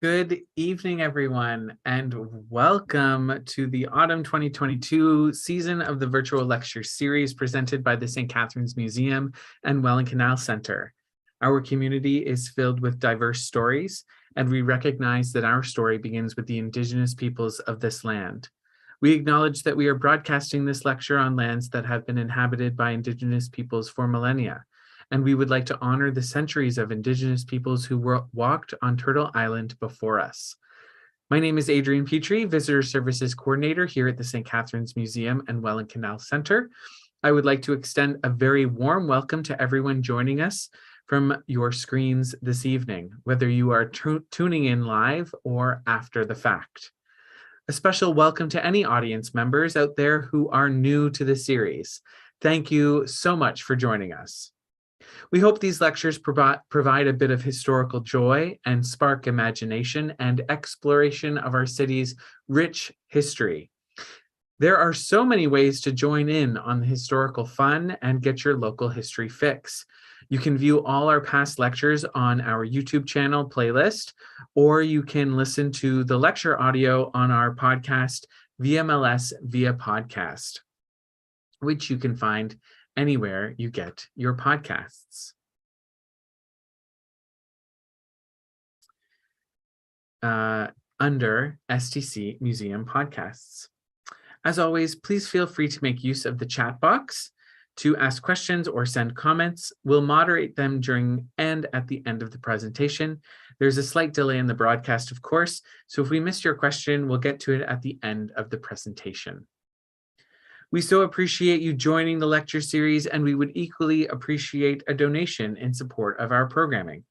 Good evening, everyone, and welcome to the Autumn 2022 season of the virtual lecture series presented by the St. Catharines Museum and Welland Canal Center. Our community is filled with diverse stories, and we recognize that our story begins with the Indigenous peoples of this land. We acknowledge that we are broadcasting this lecture on lands that have been inhabited by Indigenous peoples for millennia, and we would like to honor the centuries of Indigenous peoples who walked on Turtle Island before us. My name is Adrian Petrie, Visitor Services Coordinator here at the St. Catharines Museum and Welland Canal Center. I would like to extend a very warm welcome to everyone joining us from your screens this evening, whether you are tuning in live or after the fact. A special welcome to any audience members out there who are new to the series. Thank you so much for joining us. We hope these lectures provide a bit of historical joy and spark imagination and exploration of our city's rich history. There are so many ways to join in on the historical fun and get your local history fix. You can view all our past lectures on our YouTube channel playlist, or you can listen to the lecture audio on our podcast, VMLS via podcast, which you can find anywhere you get your podcasts. Under STC Museum Podcasts. As always, please feel free to make use of the chat box to ask questions or send comments. We'll moderate them during and at the end of the presentation. There's a slight delay in the broadcast, of course, so if we missed your question, we'll get to it at the end of the presentation. We so appreciate you joining the lecture series, and we would equally appreciate a donation in support of our programming.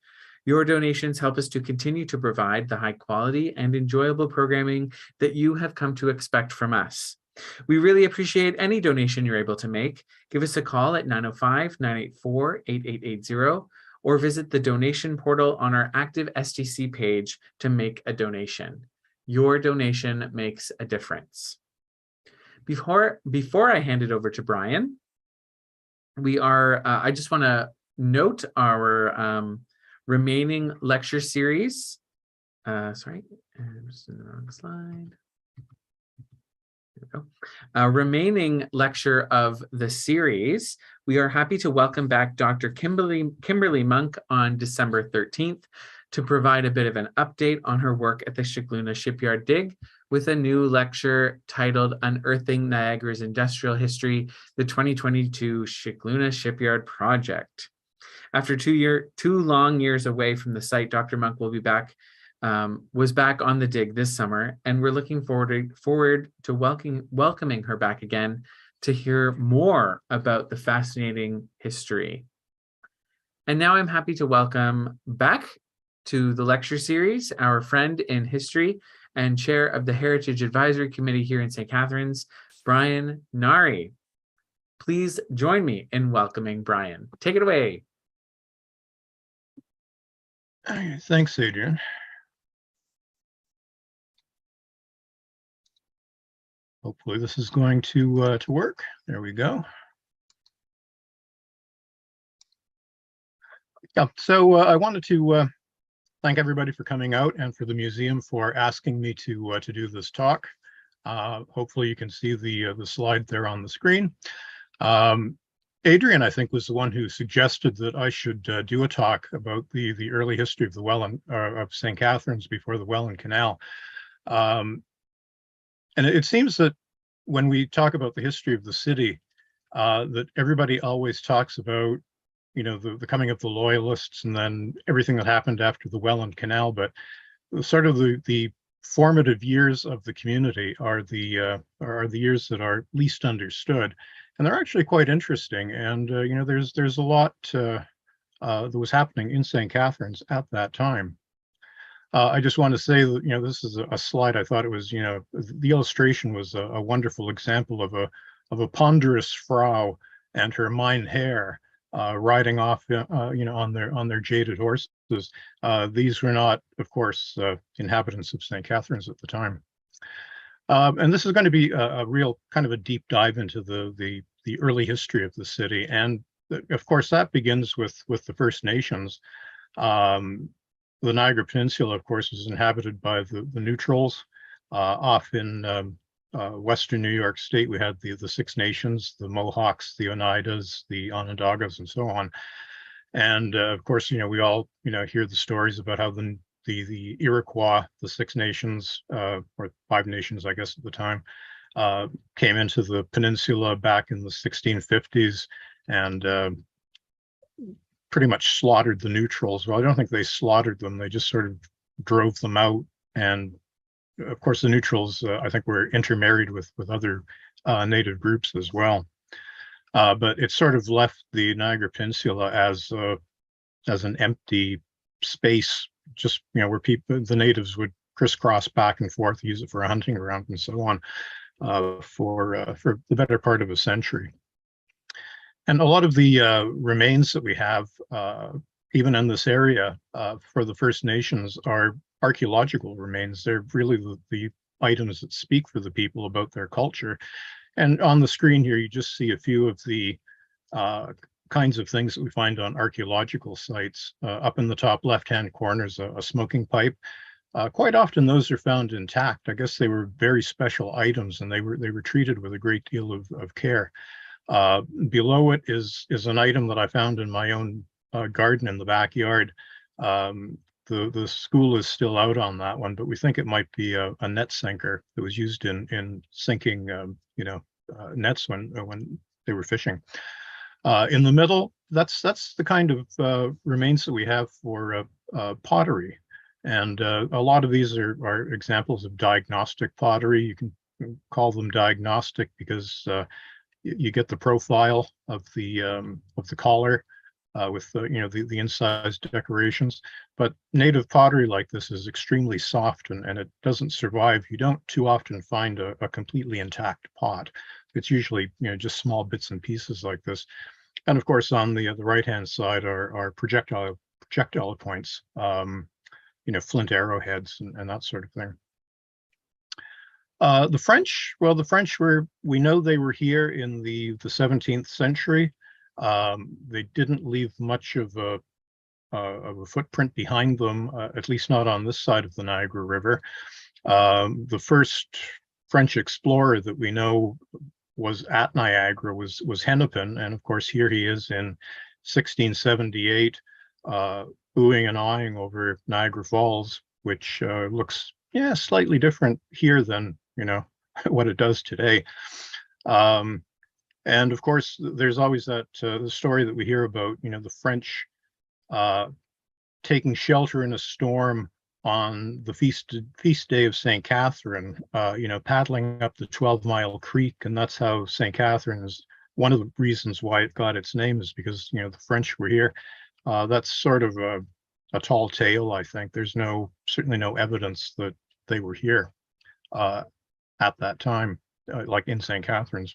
Your donations help us to continue to provide the high quality and enjoyable programming that you have come to expect from us. We really appreciate any donation you're able to make. Give us a call at 905-984-8880 or visit the donation portal on our active STC page to make a donation. Your donation makes a difference. Before I hand it over to Brian, I just want to note our remaining lecture series. Sorry, I'm just in the wrong slide. There we go. Remaining lecture of the series, we are happy to welcome back Dr. Kimberly Monk on December 13th to provide a bit of an update on her work at the Scicluna Shipyard Dig with a new lecture titled Unearthing Niagara's Industrial History, the 2022 Scicluna Shipyard Project. After two long years away from the site, Dr. Monk will be back, was back on the dig this summer, and we're looking forward to welcoming her back again to hear more about the fascinating history. And now I'm happy to welcome back to the lecture series our friend in history and chair of the Heritage Advisory Committee here in St. Catharines, Brian Narhi. Please join me in welcoming Brian. Take it away. Thanks, Adrian. Hopefully this is going to work. There we go. Yeah, so I wanted to thank everybody for coming out and for the museum for asking me to do this talk. Hopefully you can see the slide there on the screen. Adrian, I think, was the one who suggested that I should do a talk about the early history of the Welland of St. Catharines before the Welland Canal. And it seems that when we talk about the history of the city, that everybody always talks about, you know, the coming of the Loyalists and then everything that happened after the Welland Canal, but sort of the formative years of the community are the years that are least understood, and they're actually quite interesting. And you know, there's a lot that was happening in St. Catharines at that time. I just want to say that, you know, this is a slide. I thought it was, you know, the illustration was a wonderful example of a ponderous Frau and her Mynheer riding off, you know, on their jaded horses. These were not, of course, inhabitants of St. Catharines at the time. And this is going to be a real kind of a deep dive into the early history of the city, and of course that begins with the First Nations. the Niagara Peninsula, of course, was inhabited by the Neutrals. Off in Western New York State, we had the Six Nations, the Mohawks, the Oneidas, the Onondagas, and so on. And of course, we all hear the stories about how the Iroquois, the Six Nations, or Five Nations, I guess at the time, came into the peninsula back in the 1650s and pretty much slaughtered the Neutrals. Well, I don't think they slaughtered them. They just sort of drove them out. And of course, the Neutrals, I think, were intermarried with other native groups as well. But it sort of left the Niagara Peninsula as an empty space, just where the natives would crisscross back and forth, use it for a hunting ground and so on, for the better part of a century. And a lot of the remains that we have, even in this area, for the First Nations, are archaeological remains. They're really the items that speak for the people about their culture. And on the screen here, you just see a few of the kinds of things that we find on archaeological sites. Up in the top left-hand corner is a smoking pipe. Quite often those are found intact. I guess they were very special items, and they were treated with a great deal of care. Below it is an item that I found in my own garden in the backyard. The school is still out on that one, but we think it might be a net sinker that was used in sinking nets when they were fishing. In the middle, that's the kind of remains that we have for pottery. And a lot of these are examples of diagnostic pottery. You can call them diagnostic because you get the profile of the collar with the incised decorations. But native pottery like this is extremely soft, and it doesn't survive. You don't too often find a completely intact pot. It's usually just small bits and pieces like this. And of course, on the right-hand side are projectile points, flint arrowheads and that sort of thing. The French we know they were here in the 17th century. They didn't leave much of a footprint behind them, at least not on this side of the Niagara River. The first French explorer that we know was at Niagara was Hennepin, and of course here he is in 1678, oohing and awing over Niagara Falls, which looks slightly different here than what it does today. And of course, there's always that the story that we hear about, the French taking shelter in a storm on the feast day of St. Catherine, paddling up the 12-mile creek. And that's how St. Catherine is one of the reasons why it got its name, is because, the French were here. That's sort of a tall tale, I think. There's certainly no evidence that they were here at that time, like in St. Catharines.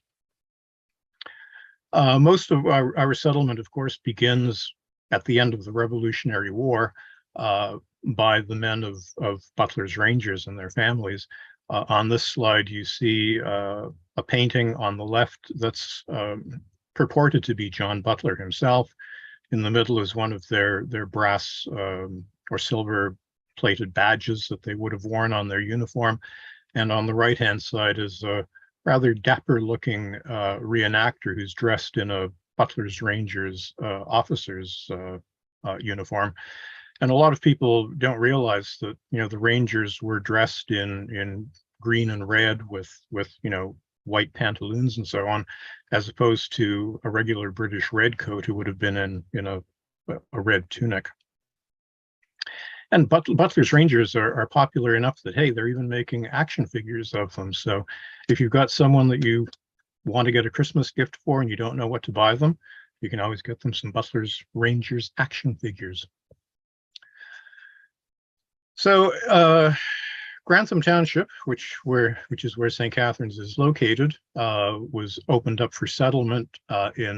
Most of our settlement, of course, begins at the end of the Revolutionary War by the men of Butlers Rangers and their families. On this slide, you see a painting on the left that's purported to be John Butler himself. In the middle is one of their brass or silver plated badges that they would have worn on their uniform. And on the right-hand side is a rather dapper-looking reenactor who's dressed in a Butlers Rangers officer's uniform. And a lot of people don't realize that the Rangers were dressed in green and red with white pantaloons and so on, as opposed to a regular British redcoat who would have been in a red tunic. And Butlers Rangers are popular enough that, hey, they're even making action figures of them. So if you've got someone that you want to get a Christmas gift for and you don't know what to buy them, you can always get them some Butlers Rangers action figures. So Grantham Township, which is where St. Catharines is located, was opened up for settlement after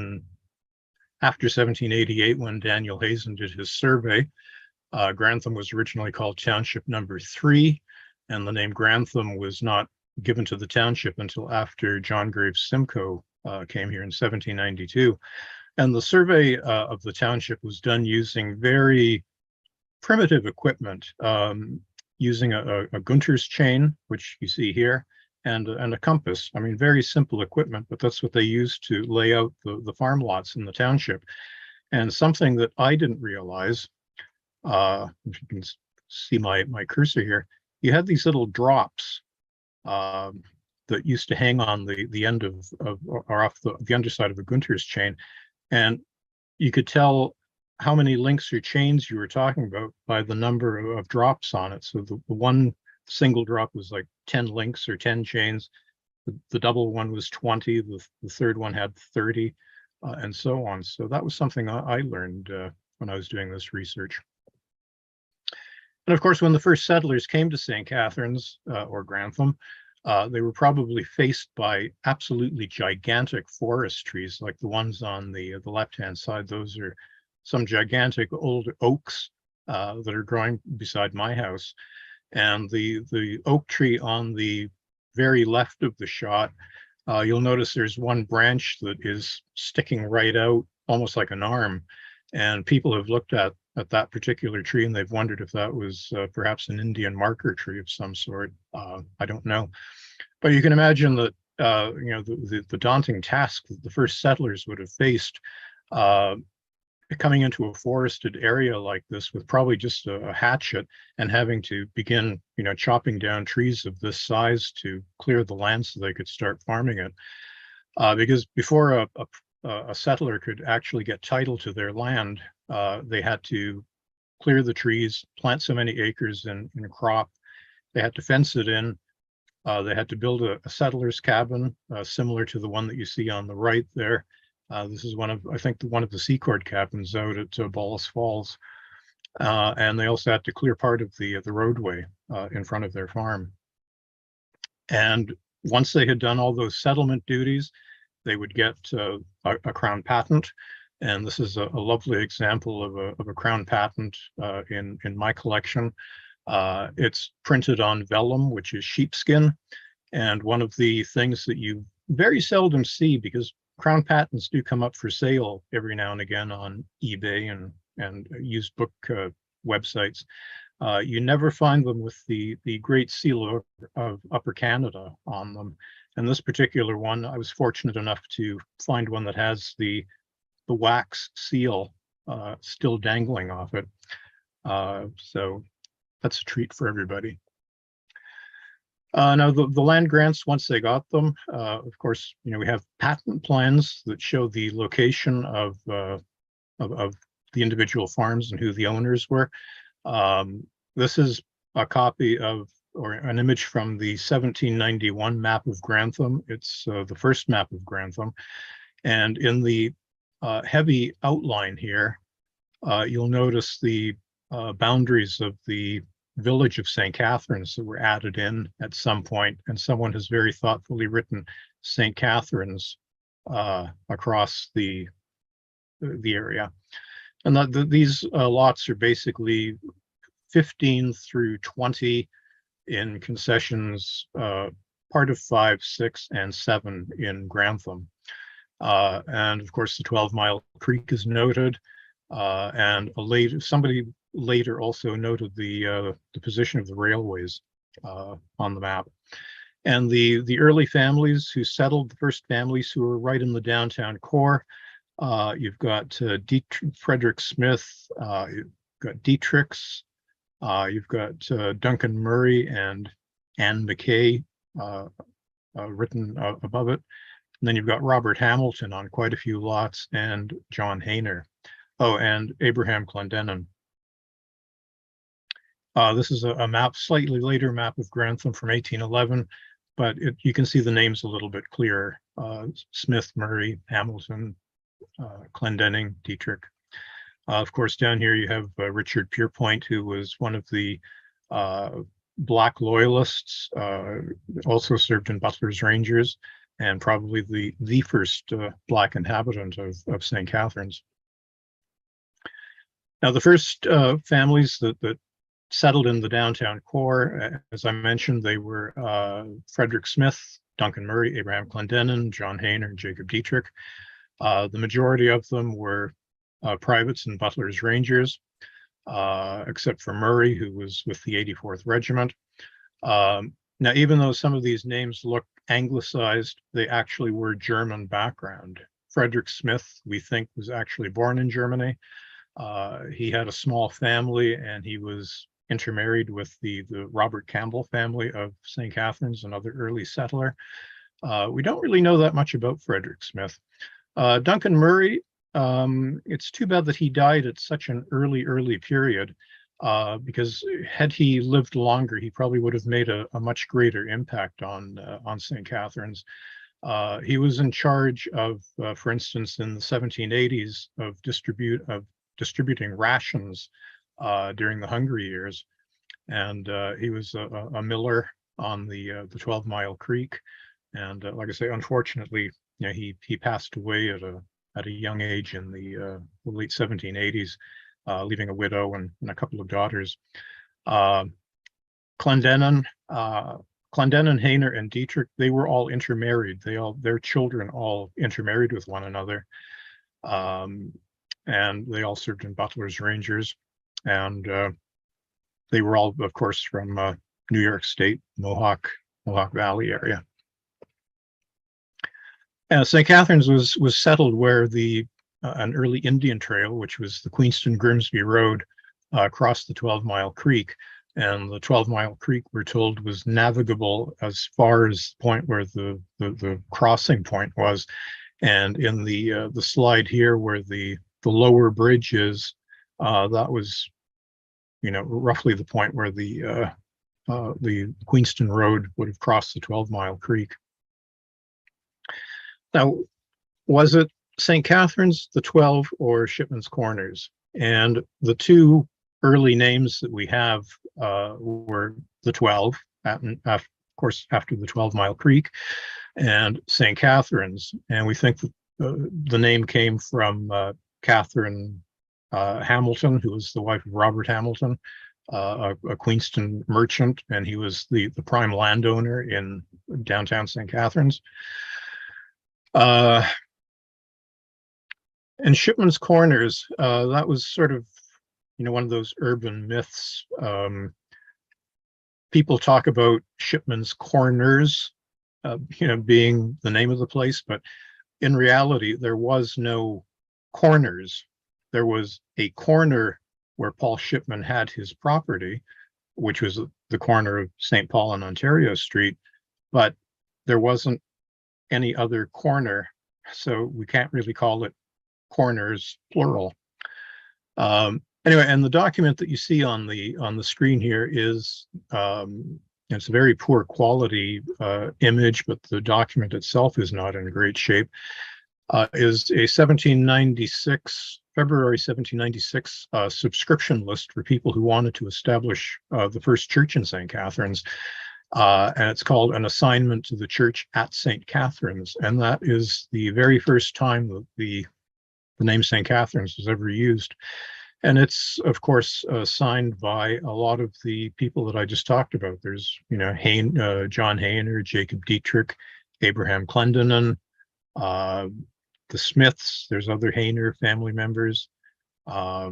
1788 when Daniel Hazen did his survey. Grantham was originally called Township Number 3, and the name Grantham was not given to the township until after John Graves Simcoe came here in 1792. And the survey of the township was done using very primitive equipment, using a Gunter's chain, which you see here, and a compass. I mean, very simple equipment, but that's what they used to lay out the farm lots in the township. And something that I didn't realize, if you can see my cursor here, you had these little drops that used to hang on the end of or off the underside of a Gunter's chain, and you could tell how many links or chains you were talking about by the number of drops on it. So the one single drop was like 10 links or 10 chains. The double one was 20. The third one had 30, and so on. So that was something I learned when I was doing this research. And of course, when the first settlers came to St. Catharines or Grantham, they were probably faced by absolutely gigantic forest trees, like the ones on the left-hand side. Those are some gigantic old oaks that are growing beside my house. And the oak tree on the very left of the shot, you'll notice there's one branch that is sticking right out, almost like an arm. And people have looked at that particular tree, and they've wondered if that was perhaps an Indian marker tree of some sort. I don't know. But you can imagine that the daunting task that the first settlers would have faced coming into a forested area like this with probably just a hatchet and having to begin, chopping down trees of this size to clear the land so they could start farming it. Because before a settler could actually get title to their land, they had to clear the trees, plant so many acres in crop. They had to fence it in. They had to build a settler's cabin, similar to the one that you see on the right there. This is one of the Seacord cabins out at Bullis Falls. And they also had to clear part of the roadway in front of their farm. And once they had done all those settlement duties, they would get a crown patent. And this is a lovely example of a crown patent in my collection. It's printed on vellum, which is sheepskin. And one of the things that you very seldom see, because crown patents do come up for sale every now and again on eBay and used book websites, you never find them with the Great Seal of Upper Canada on them. And this particular one, I was fortunate enough to find one that has the wax seal still dangling off it. So that's a treat for everybody. Now, the land grants, once they got them, of course, we have patent plans that show the location of the individual farms and who the owners were. This is a copy of, or an image from the 1791 map of Grantham. It's the first map of Grantham. And in the heavy outline here, you'll notice the boundaries of the village of St. Catharines that were added in at some point, and someone has very thoughtfully written St. Catharines across the area. And these lots are basically 15 through 20 in concessions, part of 5, 6, and 7 in Grantham. And of course, the 12-mile creek is noted, and somebody later also noted the position of the railways on the map. And the early families who settled, the first families who were right in the downtown core, you've got Frederick Smith, you've got Dietrichs, you've got Duncan Murray and Anne McKay written above it. And then you've got Robert Hamilton on quite a few lots, and John Hayner. Oh, and Abraham Clendenin. This is a map, slightly later map of Grantham from 1811, but you can see the names a little bit clearer. Smith, Murray, Hamilton, Clendenin, Dietrich. Of course, down here you have Richard Pierpoint, who was one of the Black Loyalists, also served in Butlers Rangers, and probably the first Black inhabitant of St. Catharines. Now, the first families that settled in the downtown core, as I mentioned, they were Frederick Smith, Duncan Murray, Abraham Clendenin, John Hayner, and Jacob Dietrich. The majority of them were privates and Butlers Rangers. except for Murray, who was with the 84th Regiment. Now, even though some of these names look anglicized, they actually were German background. Frederick Smith, we think, was actually born in Germany. He had a small family, and he was intermarried with the Robert Campbell family of St. Catharines, another early settler. We don't really know that much about Frederick Smith. Duncan Murray, it's too bad that he died at such an early period, because had he lived longer, he probably would have made a much greater impact on St. Catharines. He was in charge of, for instance, in the 1780s, of distributing rations during the Hungry Years, and he was a miller on the 12-Mile Creek. And like I say, unfortunately, he passed away at a young age in the late 1780s, leaving a widow and a couple of daughters. Clendenin, Hainer, and Dietrich, they were all intermarried. Their children all intermarried with one another, and they all served in Butlers Rangers, and they were all, of course, from New York State, Mohawk Valley area. St. Catharines was settled where an early Indian trail, which was the Queenston-Grimsby Road, crossed the 12-Mile Creek. And the 12-Mile Creek, we're told, was navigable as far as the point where the crossing point was. And in the slide here, where the lower bridge is, that was, roughly the point where the Queenston Road would have crossed the 12-Mile Creek. Now, was it St. Catharines, the 12, or Shipmans Corners? And the two early names that we have were the 12, of course, after the 12-Mile Creek, and St. Catharines. And we think that the name came from Catherine Hamilton, who was the wife of Robert Hamilton, a Queenston merchant, and he was the prime landowner in downtown St. Catharines. And Shipmans Corners, that was sort of, one of those urban myths. People talk about Shipmans Corners, being the name of the place, but in reality, there was no corners. There was a corner where Paul Shipman had his property, which was the corner of St. Paul and Ontario Street, but there wasn't any other corner, so we can't really call it corners plural. Anyway, and the document that you see on the screen here is it's a very poor quality image, but the document itself is not in great shape. Is a February 1796 subscription list for people who wanted to establish the first church in St. Catharines. And it's called An Assignment to the Church at St. Catharines. And that is the very first time that the name St. Catharines was ever used. And it's, of course, signed by a lot of the people that I just talked about. There's, John Hayner, Jacob Dietrich, Abraham Clendenin, the Smiths. There's other Hayner family members. So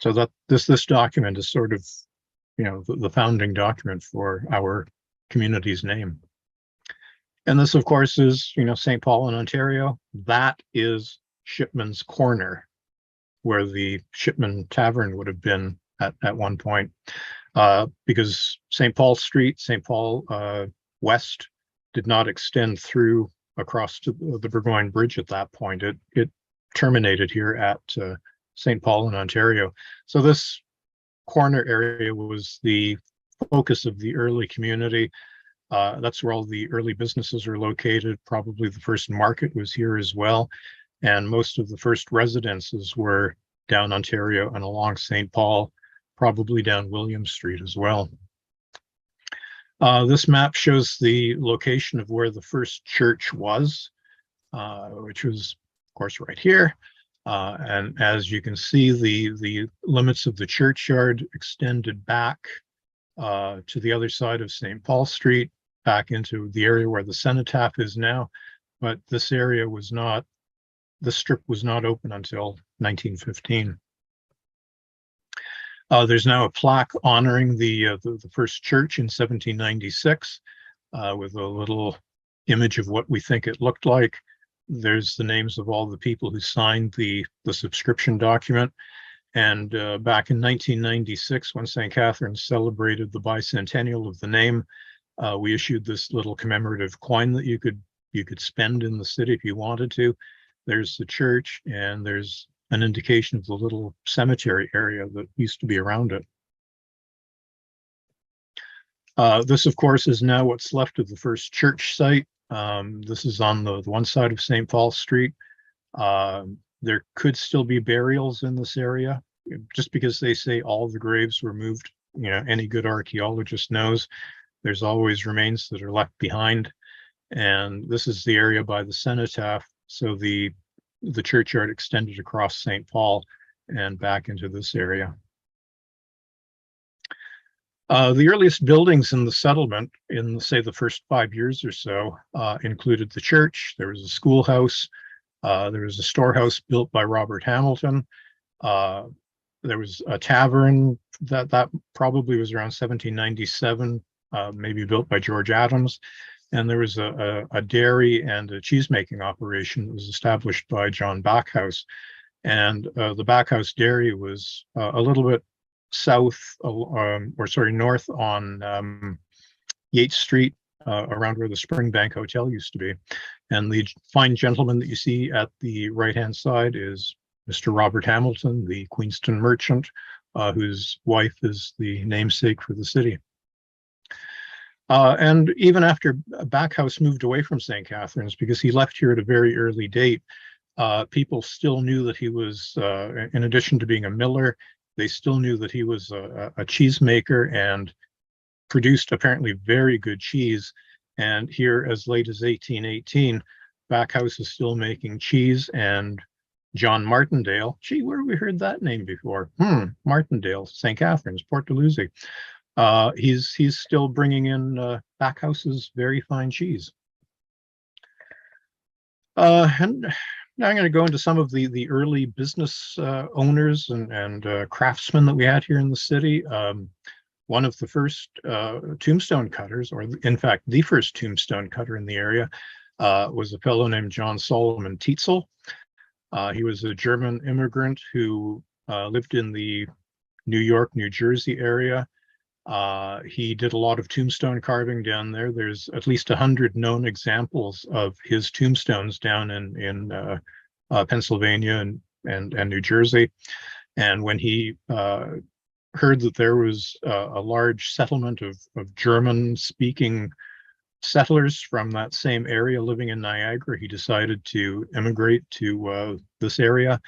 that this document is sort of, the founding document for our community's name. And this, of course, is, St. Paul in Ontario. That is Shipman's Corner, where the Shipman Tavern would have been at one point, because St. Paul Street, St. Paul West, did not extend through across to the Burgoyne Bridge at that point. It terminated here at St. Paul in Ontario. So this corner area was the focus of the early community. That's where all the early businesses are located. Probably the first market was here as well. And most of the first residences were down Ontario and along St. Paul, probably down William Street as well. This map shows the location of where the first church was, which was, of course, right here. And as you can see, the limits of the churchyard extended back to the other side of St. Paul Street, back into the area where the cenotaph is now. But this area was not, the strip was not open until 1915. There's now a plaque honoring the first church in 1796 with a little image of what we think it looked like. There's the names of all the people who signed the subscription document. And back in 1996, when St. Catharines celebrated the bicentennial of the name, we issued this little commemorative coin that you could spend in the city if you wanted to. There's the church, and there's an indication of the little cemetery area that used to be around it. This, of course, is now what's left of the first church site. This is on the one side of St. Paul Street. There could still be burials in this area, just because they say all the graves were moved. You know, any good archaeologist knows there's always remains that are left behind. And this is the area by the cenotaph. So the churchyard extended across St. Paul and back into this area. The earliest buildings in the settlement in, say, the first 5 years or so included the church. There was a schoolhouse. There was a storehouse built by Robert Hamilton. There was a tavern that probably was around 1797, maybe built by George Adams. And there was a dairy and a cheesemaking operation that was established by John Backhouse. And the Backhouse Dairy was a little bit north on Yates Street, around where the Springbank Hotel used to be. And the fine gentleman that you see at the right-hand side is Mr. Robert Hamilton, the Queenston merchant, whose wife is the namesake for the city. And even after Backhouse moved away from St. Catharines, because he left here at a very early date, people still knew that he was, in addition to being a miller, they still knew that he was a cheesemaker and produced apparently very good cheese. And here, as late as 1818, Backhouse is still making cheese. And John Martindale, gee, where have we heard that name before? Martindale, St. Catharines, Port Dalhousie. He's still bringing in Backhouse's very fine cheese. And now I'm going to go into some of the early business owners and craftsmen that we had here in the city. One of the first tombstone cutters, or in fact, the first tombstone cutter in the area, was a fellow named John Solomon Teetzel. He was a German immigrant who lived in the New York, New Jersey area. He did a lot of tombstone carving down there. There's at least 100 known examples of his tombstones down in Pennsylvania and New Jersey. And when he heard that there was a large settlement of German-speaking settlers from that same area living in Niagara, he decided to immigrate to this area.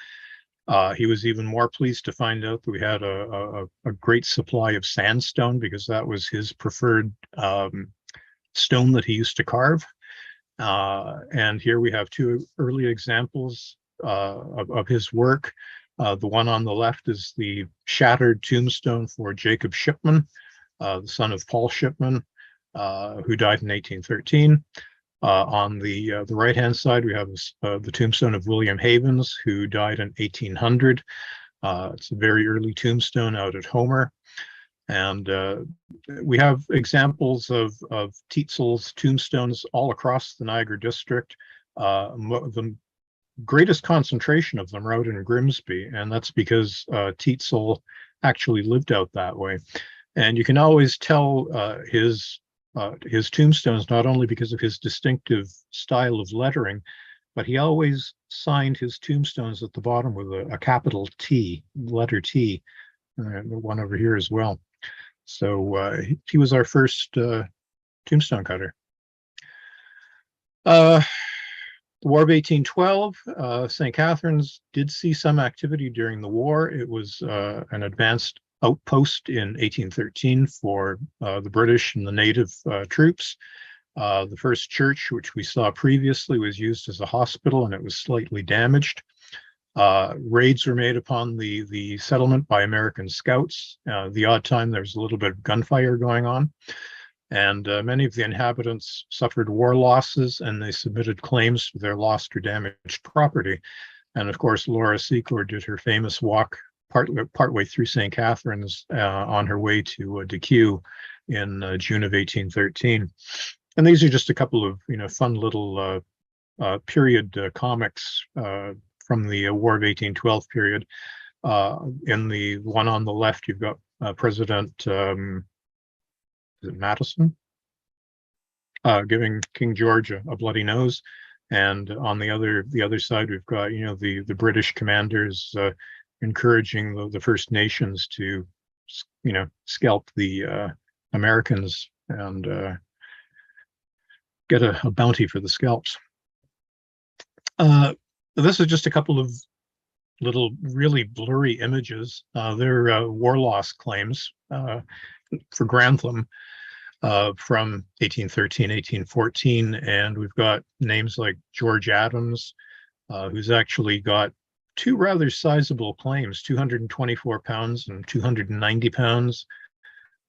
He was even more pleased to find out that we had a great supply of sandstone, because that was his preferred stone that he used to carve. And here we have two early examples of his work. The one on the left is the shattered tombstone for Jacob Shipman, the son of Paul Shipman, who died in 1813. On the right-hand side, we have the tombstone of William Havens, who died in 1800. It's a very early tombstone out at Homer. And we have examples of Teetzel's tombstones all across the Niagara district. The greatest concentration of them are out in Grimsby, and that's because Teetzel actually lived out that way. And you can always tell his tombstones not only because of his distinctive style of lettering, but he always signed his tombstones at the bottom with a capital T, letter T, the one over here as well. So he was our first tombstone cutter. The War of 1812, St. Catharines did see some activity during the war. It was an advanced outpost in 1813 for the British and the native troops. The first church, which we saw previously, was used as a hospital, and it was slightly damaged. Raids were made upon the settlement by American scouts. The odd time there was a little bit of gunfire going on. And many of the inhabitants suffered war losses, and they submitted claims for their lost or damaged property. And of course, Laura Secord did her famous walk partway through St. Catharines on her way to DQ in June of 1813. And these are just a couple of fun little period comics from the War of 1812 period. In the one on the left, you've got President Madison giving King George a bloody nose, and on the other side, we've got the British commanders encouraging the First Nations to scalp the Americans and get a bounty for the scalps. This is just a couple of little really blurry images. They're war loss claims for Grantham from 1813, 1814, and we've got names like George Adams, who's actually got two rather sizable claims, 224 pounds and 290 pounds.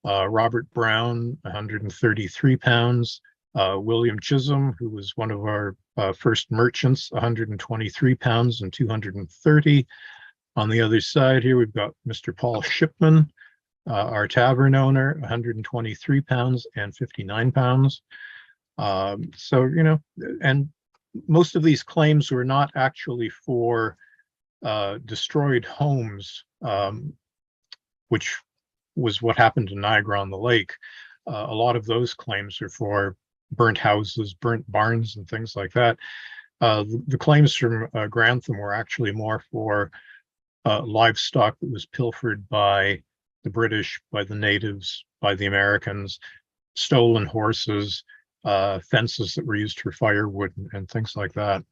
Robert Brown, 133 pounds. William Chisholm, who was one of our first merchants, 123 pounds and 230. On the other side here, we've got Mr. Paul Shipman, our tavern owner, 123 pounds and 59 pounds. So, and most of these claims were not actually for destroyed homes, which was what happened in Niagara on the Lake. A lot of those claims are for burnt houses, burnt barns, and things like that. The claims from Grantham were actually more for livestock that was pilfered by the British, by the natives, by the Americans, stolen horses, fences that were used for firewood, and things like that.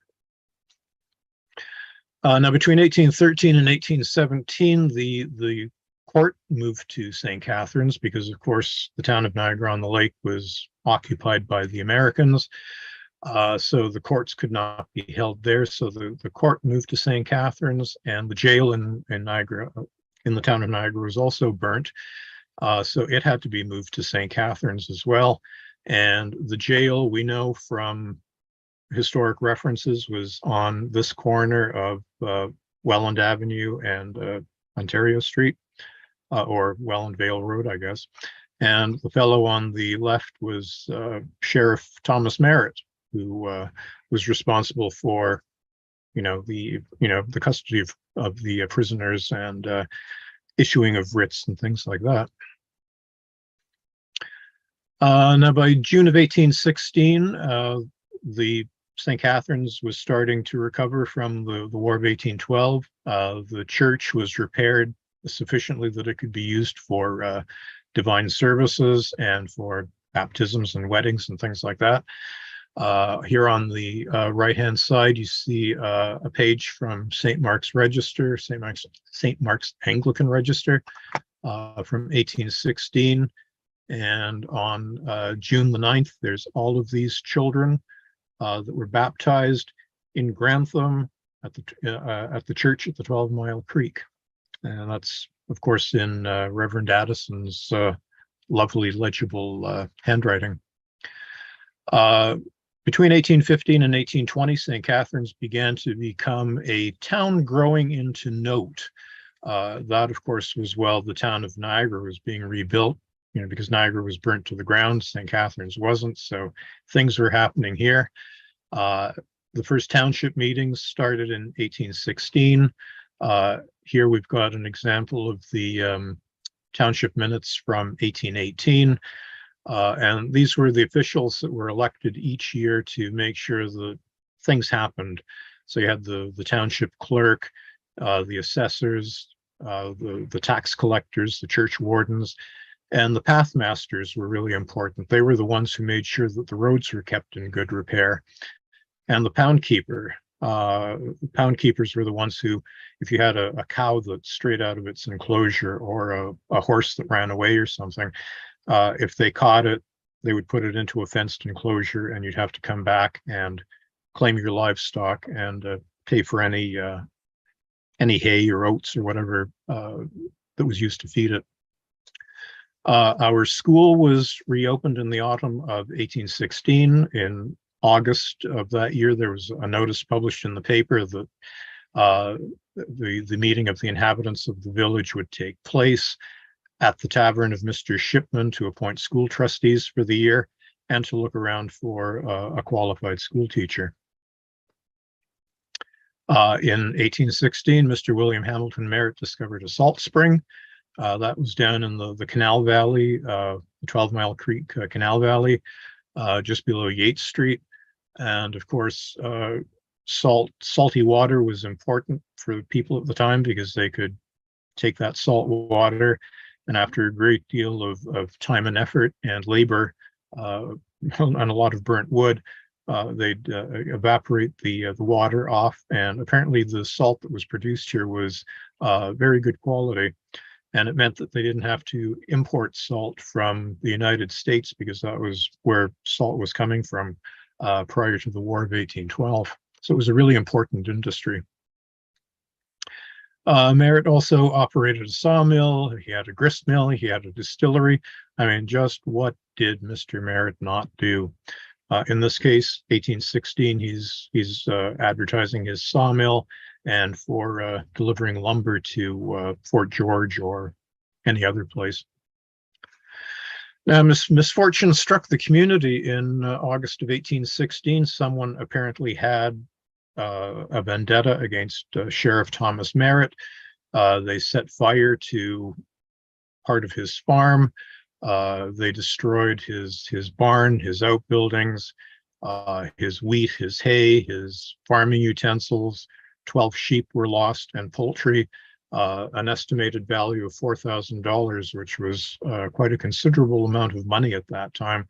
Now, between 1813 and 1817, the court moved to St. Catharines because, of course, the town of Niagara on the Lake was occupied by the Americans. So the courts could not be held there. So the court moved to St. Catharines, and the jail in Niagara, in the town of Niagara, was also burnt. So it had to be moved to St. Catharines as well. And the jail, we know from historic references, was on this corner of Welland Avenue and Ontario Street, or Welland Vale Road, I guess. And the fellow on the left was Sheriff Thomas Merritt, who was responsible for, the custody of the prisoners and issuing of writs and things like that. Now, by June of 1816, the St. Catharines was starting to recover from the War of 1812. The church was repaired sufficiently that it could be used for divine services and for baptisms and weddings and things like that. Here on the right-hand side, you see a page from St. Mark's Register, St. Mark's Anglican Register from 1816. And on June the 9th, there's all of these children that were baptized in Grantham at the church at the 12 Mile Creek. And that's, of course, in Reverend Addison's lovely, legible handwriting. Between 1815 and 1820, St. Catharines began to become a town growing into note. That, of course, was while the town of Niagara was being rebuilt, because Niagara was burnt to the ground, St. Catharines wasn't, so things were happening here. The first township meetings started in 1816. Here we've got an example of the township minutes from 1818. And these were the officials that were elected each year to make sure that things happened. So you had the township clerk, the assessors, the tax collectors, the church wardens, and the pathmasters were really important. They were the ones who made sure that the roads were kept in good repair. And the pound keeper. Pound keepers were the ones who, if you had a cow that strayed out of its enclosure or a horse that ran away or something, if they caught it, they would put it into a fenced enclosure, and you'd have to come back and claim your livestock and pay for any hay or oats or whatever that was used to feed it. Our school was reopened in the autumn of 1816. In August of that year, there was a notice published in the paper that The meeting of the inhabitants of the village would take place at the tavern of Mr. Shipman to appoint school trustees for the year and to look around for a qualified school teacher. In 1816, Mr. William Hamilton Merritt discovered a salt spring. That was down in the Canal Valley, the 12-Mile Creek Canal Valley, just below Yates Street. And of course, salty water was important for people at the time because they could take that salt water, and after a great deal of time and effort and labor and a lot of burnt wood, they'd evaporate the water off. And apparently the salt that was produced here was very good quality. And it meant that they didn't have to import salt from the United States because that was where salt was coming from prior to the War of 1812. So it was a really important industry. Merritt also operated a sawmill. He had a grist mill. He had a distillery. I mean, just what did Mr. Merritt not do? In this case, 1816, he's advertising his sawmill and for delivering lumber to Fort George or any other place. Now, misfortune struck the community in August of 1816. Someone apparently had a vendetta against Sheriff Thomas Merritt. They set fire to part of his farm. They destroyed his barn, his outbuildings, his wheat, his hay, his farming utensils. 12 sheep were lost and poultry, an estimated value of $4,000, which was quite a considerable amount of money at that time.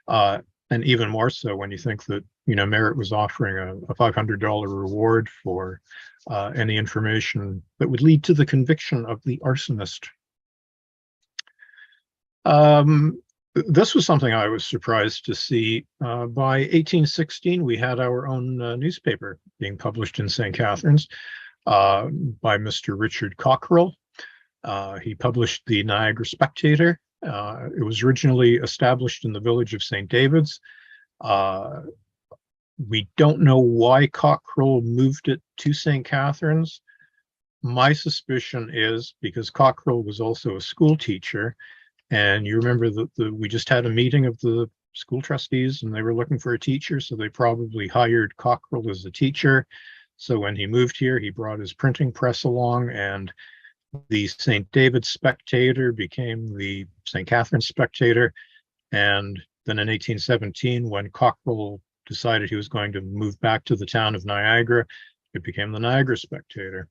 And even more so when you think that, Merritt was offering a $500 reward for any information that would lead to the conviction of the arsonist. This was something I was surprised to see. By 1816, we had our own newspaper being published in St. Catharines by Mr. Richard Cockrell. He published the Niagara Spectator. It was originally established in the village of St. David's. We don't know why Cockrell moved it to St. Catharines. My suspicion is because Cockrell was also a school teacher. And you remember that we just had a meeting of the school trustees and they were looking for a teacher. So they probably hired Cockrell as a teacher. So when he moved here, he brought his printing press along, and the St. David's Spectator became the St. Catharines Spectator. And then in 1817, when Cockrell decided he was going to move back to the town of Niagara, it became the Niagara Spectator.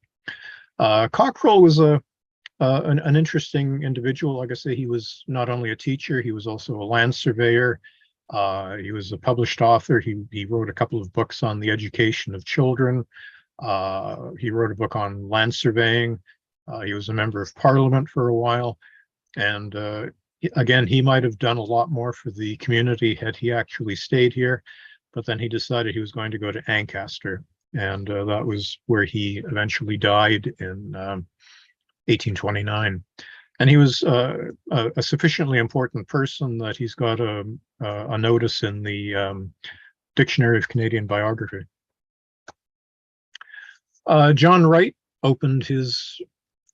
Cockrell was an interesting individual. Like I say, he was not only a teacher, he was also a land surveyor. He was a published author. He wrote a couple of books on the education of children. He wrote a book on land surveying. He was a member of Parliament for a while. And again, he might have done a lot more for the community had he actually stayed here. But then he decided he was going to go to Ancaster. And that was where he eventually died in 1829. And he was a sufficiently important person that he's got a notice in the Dictionary of Canadian Biography. John Wright opened his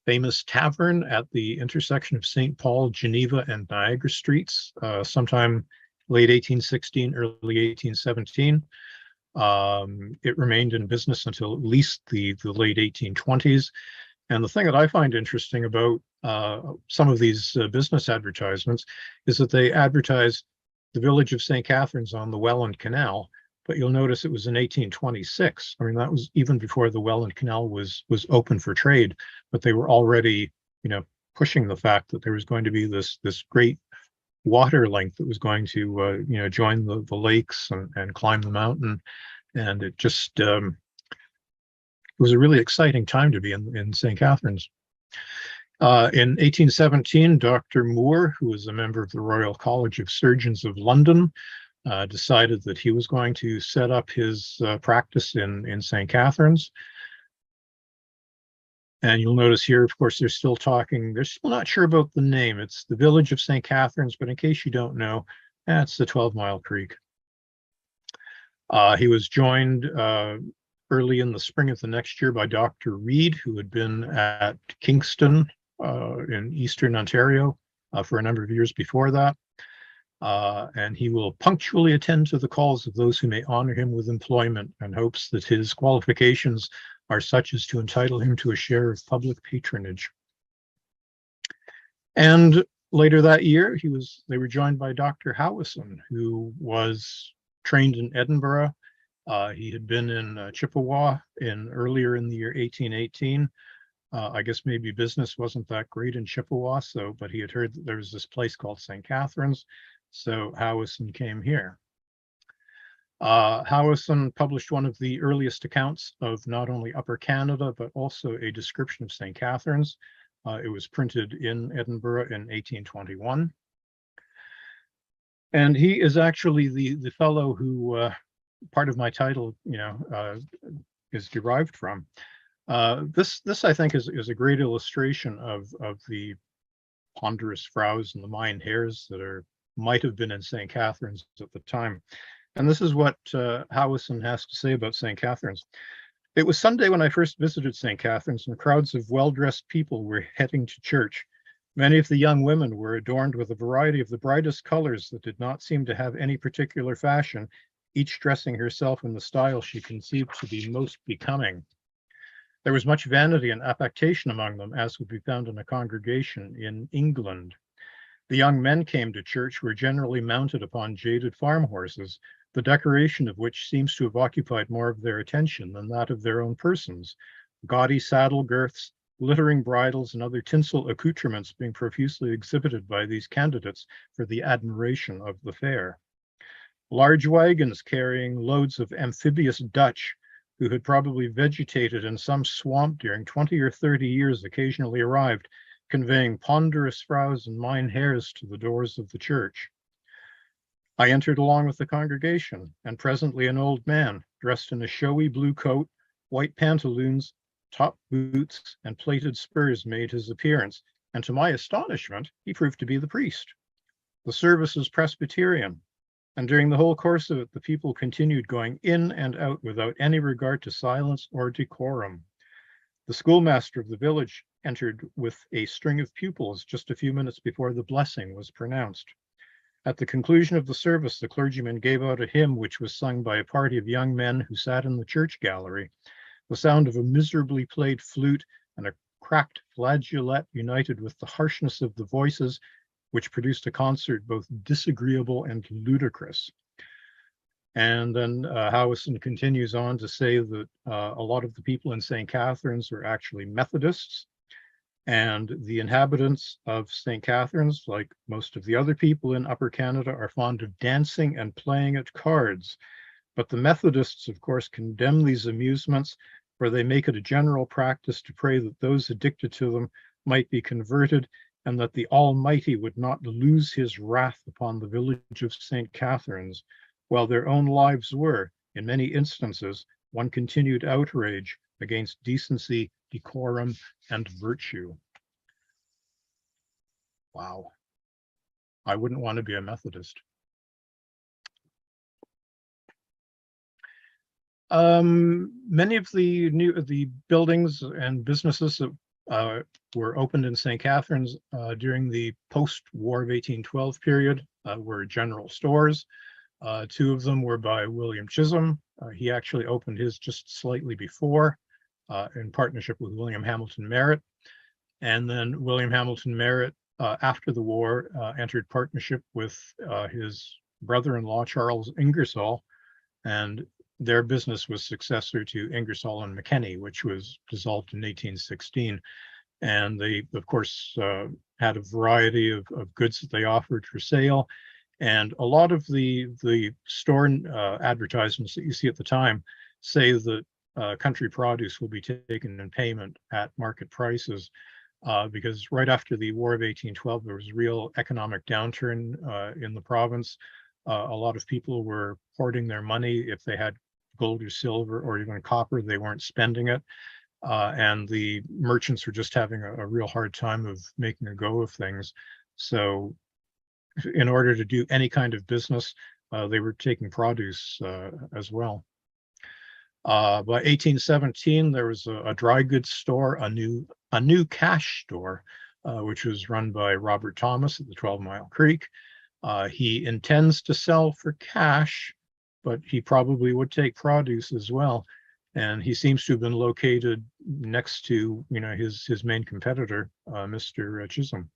famous tavern at the intersection of St. Paul, Geneva, and Niagara Streets sometime late 1816, early 1817. It remained in business until at least the late 1820s. And the thing that I find interesting about some of these business advertisements is that they advertise the village of St. Catharines on the Welland Canal, but you'll notice it was in 1826. I mean, that was even before the Welland Canal was open for trade, but they were already, pushing the fact that there was going to be this great water link that was going to, join the lakes and climb the mountain. And it just, it was a really exciting time to be in St. Catharines. In 1817, Dr. Moore, who was a member of the Royal College of Surgeons of London, decided that he was going to set up his practice in St. Catharines. And you'll notice here, of course, they're still not sure about the name. It's the village of St. Catharines, but in case you don't know, that's the 12-Mile Creek. He was joined early in the spring of the next year by Dr. Reed, who had been at Kingston in Eastern Ontario for a number of years before that. And he will punctually attend to the calls of those who may honor him with employment, and hopes that his qualifications are such as to entitle him to a share of public patronage. And later that year, they were joined by Dr. Howison, who was trained in Edinburgh. He had been in Chippewa earlier in the year 1818. I guess maybe business wasn't that great in Chippewa, but he had heard that there was this place called St. Catharines, so Howison came here. Howison published one of the earliest accounts of not only Upper Canada, but also a description of St. Catharines. It was printed in Edinburgh in 1821. And he is actually the fellow who part of my title, is derived from. This I think is a great illustration of the Ponderous Fraus and the Mynheers that might have been in St. Catharines at the time. And this is what Howison has to say about St. Catharines. It was Sunday when I first visited St. Catharines, and crowds of well-dressed people were heading to church. Many of the young women were adorned with a variety of the brightest colors that did not seem to have any particular fashion, each dressing herself in the style she conceived to be most becoming. There was much vanity and affectation among them, as would be found in a congregation in England. The young men came to church were generally mounted upon jaded farm horses, the decoration of which seems to have occupied more of their attention than that of their own persons, gaudy saddle girths, glittering bridles, and other tinsel accoutrements being profusely exhibited by these candidates for the admiration of the fair. Large wagons carrying loads of amphibious Dutch, who had probably vegetated in some swamp during 20 or 30 years, occasionally arrived, conveying Ponderous Fraus and Mynheers to the doors of the church. I entered along with the congregation, and presently an old man, dressed in a showy blue coat, white pantaloons, top boots, and plated spurs, made his appearance, and to my astonishment, he proved to be the priest. The service was Presbyterian, and during the whole course of it, the people continued going in and out without any regard to silence or decorum. The schoolmaster of the village entered with a string of pupils just a few minutes before the blessing was pronounced. At the conclusion of the service, the clergyman gave out a hymn which was sung by a party of young men who sat in the church gallery. The sound of a miserably played flute and a cracked flageolet united with the harshness of the voices, which produced a concert both disagreeable and ludicrous. And then Howison continues on to say that a lot of the people in St. Catharines were actually Methodists, and the inhabitants of St. Catharines, like most of the other people in Upper Canada, are fond of dancing and playing at cards. But the Methodists, of course, condemn these amusements, for they make it a general practice to pray that those addicted to them might be converted, and that the Almighty would not lose his wrath upon the village of St. Catharines, while their own lives were, in many instances, one continued outrage against decency, decorum, and virtue. Wow. I wouldn't want to be a Methodist. Many of the buildings and businesses that were opened in St. Catharines during the post-War of 1812 period were general stores. Two of them were by William Chisholm. He actually opened his just slightly before in partnership with William Hamilton Merritt. And then William Hamilton Merritt, after the war, entered partnership with his brother-in-law, Charles Ingersoll, and their business was successor to Ingersoll and McKenney, which was dissolved in 1816. And they, of course, had a variety of goods that they offered for sale. And a lot of the store advertisements that you see at the time say that country produce will be taken in payment at market prices, because right after the War of 1812, there was a real economic downturn in the province. A lot of people were hoarding their money. If they had gold or silver or even copper, they weren't spending it. And the merchants were just having a real hard time of making a go of things. So in order to do any kind of business, they were taking produce as well. By 1817, there was a dry goods store, a new cash store, which was run by Robert Thomas at the 12 Mile Creek. He intends to sell for cash, but he probably would take produce as well. And he seems to have been located next to, his main competitor, Mr. Chisholm.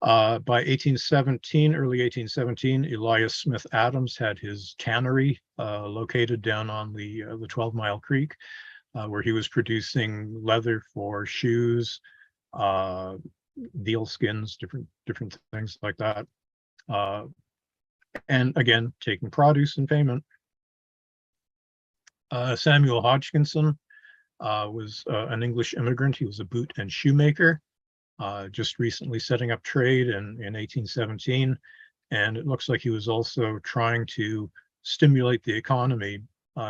By 1817, early 1817, Elias Smith Adams had his tannery located down on the 12 Mile Creek, where he was producing leather for shoes, deal skins, different things like that. And again, taking produce in payment. Samuel Hodgson was an English immigrant. He was a boot and shoemaker, just recently setting up trade in 1817. And it looks like he was also trying to stimulate the economy.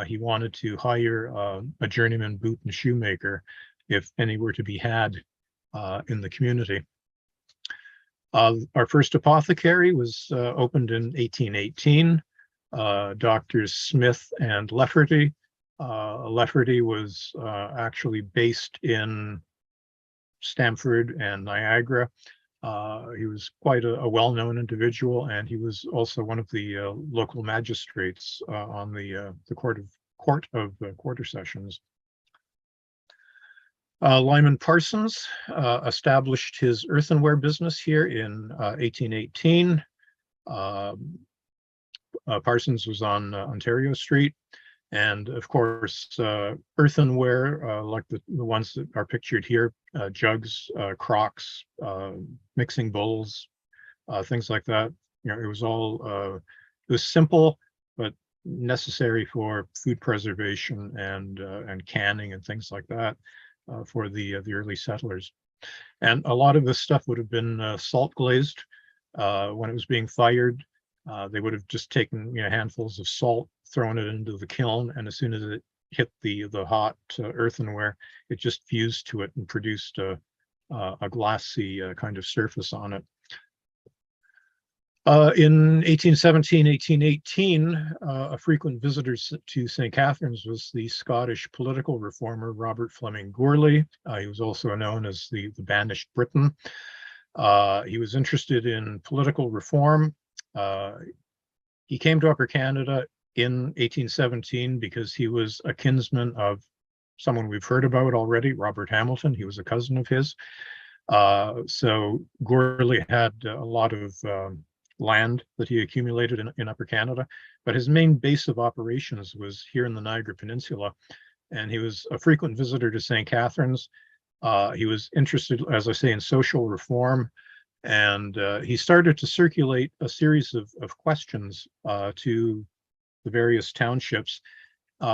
He wanted to hire a journeyman boot and shoemaker, if any were to be had in the community. Our first apothecary was opened in 1818. Doctors Smith and Lefferty. Lefferty was actually based in Stamford and Niagara. He was quite a well-known individual, and he was also one of the local magistrates on the court of quarter sessions. Lyman Parsons established his earthenware business here in 1818. Parsons was on Ontario Street. And of course, earthenware, like the ones that are pictured here, jugs, crocks, mixing bowls, things like that. It was all, it was simple, but necessary for food preservation and canning and things like that for the early settlers. And a lot of this stuff would have been salt glazed when it was being fired. They would have just taken handfuls of salt, thrown it into the kiln, and as soon as it hit the hot earthenware, it just fused to it and produced a glassy kind of surface on it. In 1817, 1818, a frequent visitor to St. Catharines was the Scottish political reformer Robert Fleming Gourley. He was also known as the Banished Briton. He was interested in political reform. He came to Upper Canada in 1817 because he was a kinsman of someone we've heard about already, Robert Hamilton. He was a cousin of his. So Gourley had a lot of land that he accumulated in Upper Canada, but his main base of operations was here in the Niagara Peninsula, and he was a frequent visitor to St. Catharines. He was interested, as I say, in social reform, and he started to circulate a series of questions to the various townships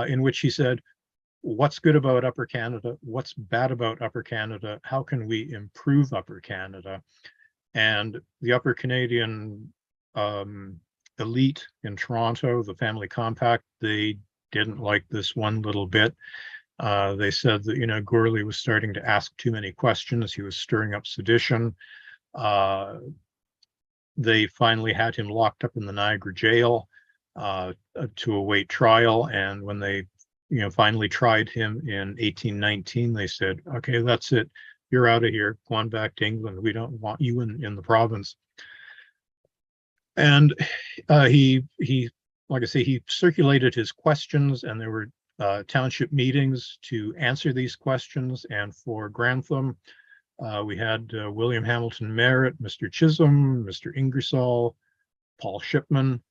in which he said, what's good about Upper Canada? What's bad about Upper Canada? How can we improve Upper Canada? And the Upper Canadian elite in Toronto, the family compact, they didn't like this one little bit. They said that, Gourley was starting to ask too many questions. He was stirring up sedition. They finally had him locked up in the Niagara jail to await trial. And when they, finally tried him in 1819, they said, okay, that's it. You're out of here. Go on back to England. We don't want you in the province. And he, like I say, he circulated his questions, and there were township meetings to answer these questions. And for Grantham, we had William Hamilton Merritt, Mr. Chisholm, Mr. Ingersoll, Paul Shipman,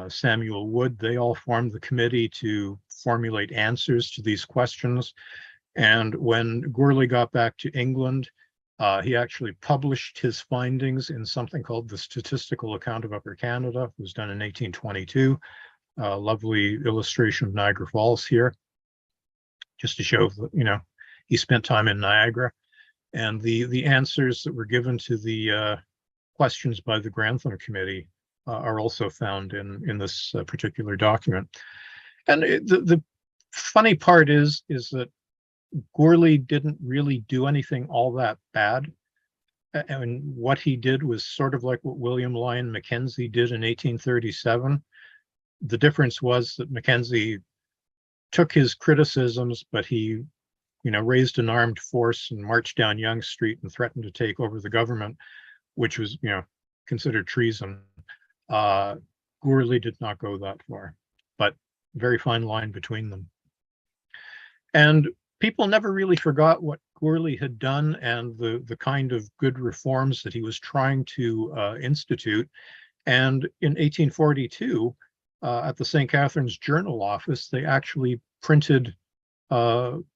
Samuel Wood. They all formed the committee to formulate answers to these questions. And when Gourley got back to England, he actually published his findings in something called the Statistical Account of Upper Canada. It was done in 1822. Lovely illustration of Niagara Falls here, just to show that, he spent time in Niagara. And the answers that were given to the questions by the Grantham Committee are also found in this particular document. And the funny part is that Gourley didn't really do anything all that bad. And what he did was sort of like what William Lyon Mackenzie did in 1837. The difference was that Mackenzie took his criticisms, but he, raised an armed force and marched down Yonge Street and threatened to take over the government, which was, considered treason. Gourley did not go that far, but very fine line between them. And people never really forgot what Gourley had done and the kind of good reforms that he was trying to institute. And in 1842, at the St. Catharines Journal office, they actually printed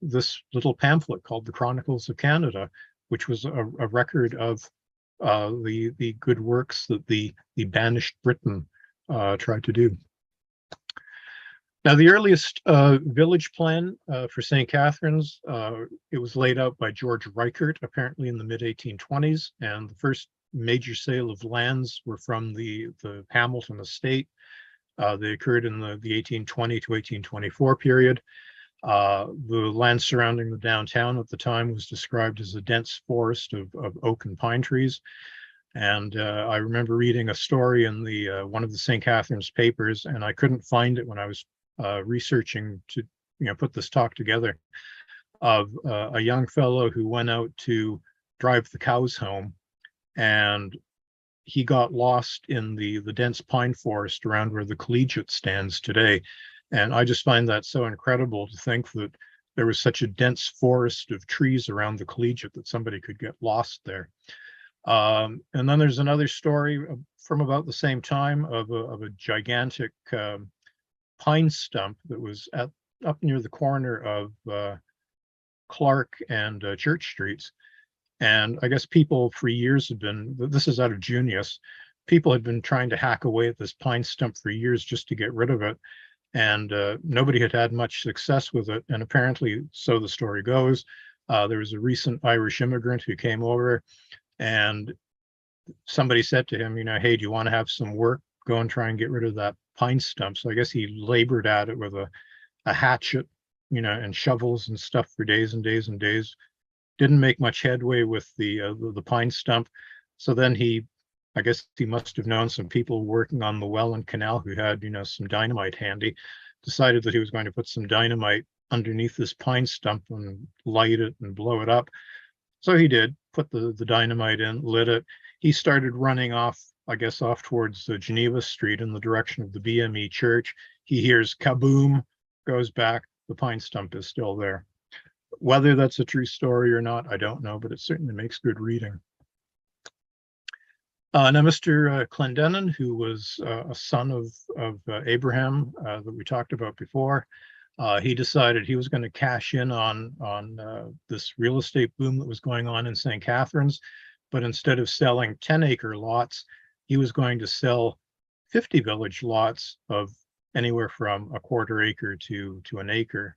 this little pamphlet called the Chronicles of Canada, which was a record of the good works that the banished Britain tried to do. Now, the earliest village plan for St. Catharines, it was laid out by George Reichert, apparently in the mid-1820s, and the first major sale of lands were from the Hamilton estate. They occurred in the 1820 to 1824 period. The land surrounding the downtown at the time was described as a dense forest of oak and pine trees. And I remember reading a story in the one of the St. Catharines papers, and I couldn't find it when I was researching to put this talk together, of a young fellow who went out to drive the cows home, and he got lost in the dense pine forest around where the collegiate stands today. And I just find that so incredible to think that there was such a dense forest of trees around the collegiate that somebody could get lost there. And then there's another story from about the same time of a gigantic pine stump that was up near the corner of Clark and Church Streets. And I guess people for years had been, this is out of Junius, people had been trying to hack away at this pine stump for years just to get rid of it. And nobody had had much success with it. And apparently, so the story goes, there was a recent Irish immigrant who came over, and somebody said to him, hey, do you want to have some work? Go and try and get rid of that pine stump. So I guess he labored at it with a hatchet, and shovels and stuff for days and days and days. Didn't make much headway with the pine stump. So then I guess he must have known some people working on the Welland Canal who had, some dynamite handy, decided that he was going to put some dynamite underneath this pine stump and light it and blow it up. So he did, put the dynamite in, lit it. He started running off, I guess, off towards Geneva Street in the direction of the BME church. He hears kaboom, goes back, the pine stump is still there. Whether that's a true story or not, I don't know, but it certainly makes good reading. Now, Mr. Clendenin, who was a son of Abraham that we talked about before, he decided he was going to cash in on this real estate boom that was going on in St. Catharines, but instead of selling 10-acre lots, he was going to sell 50 village lots of anywhere from a quarter acre to an acre.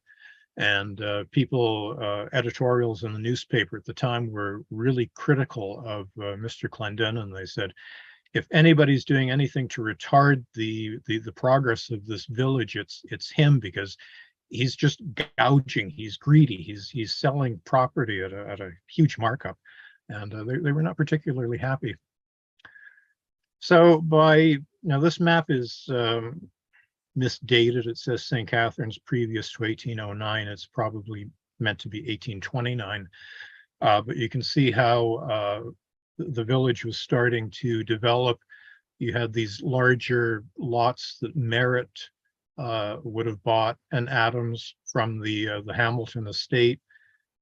And editorials in the newspaper at the time were really critical of Mr. Clendenin. They said, if anybody's doing anything to retard the progress of this village, it's him, because he's just gouging, he's greedy, he's selling property at a huge markup. And they were not particularly happy. So this map is misdated. It says St. Catharines previous to 1809. It's probably meant to be 1829. But you can see how the village was starting to develop. You had these larger lots that Merritt would have bought, and Adams from the Hamilton estate.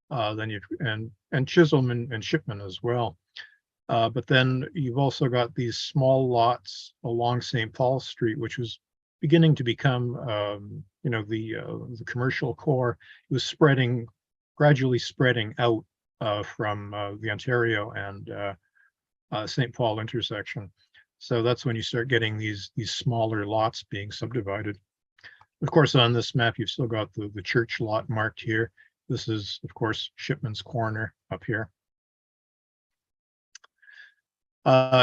And Chisholm and Shipman as well. But then you've also got these small lots along St. Paul Street, which was beginning to become, the commercial core. It was gradually spreading out from the Ontario and St. Paul intersection. So that's when you start getting these smaller lots being subdivided. Of course, on this map, you've still got the church lot marked here. This is, of course, Shipmans Corner up here.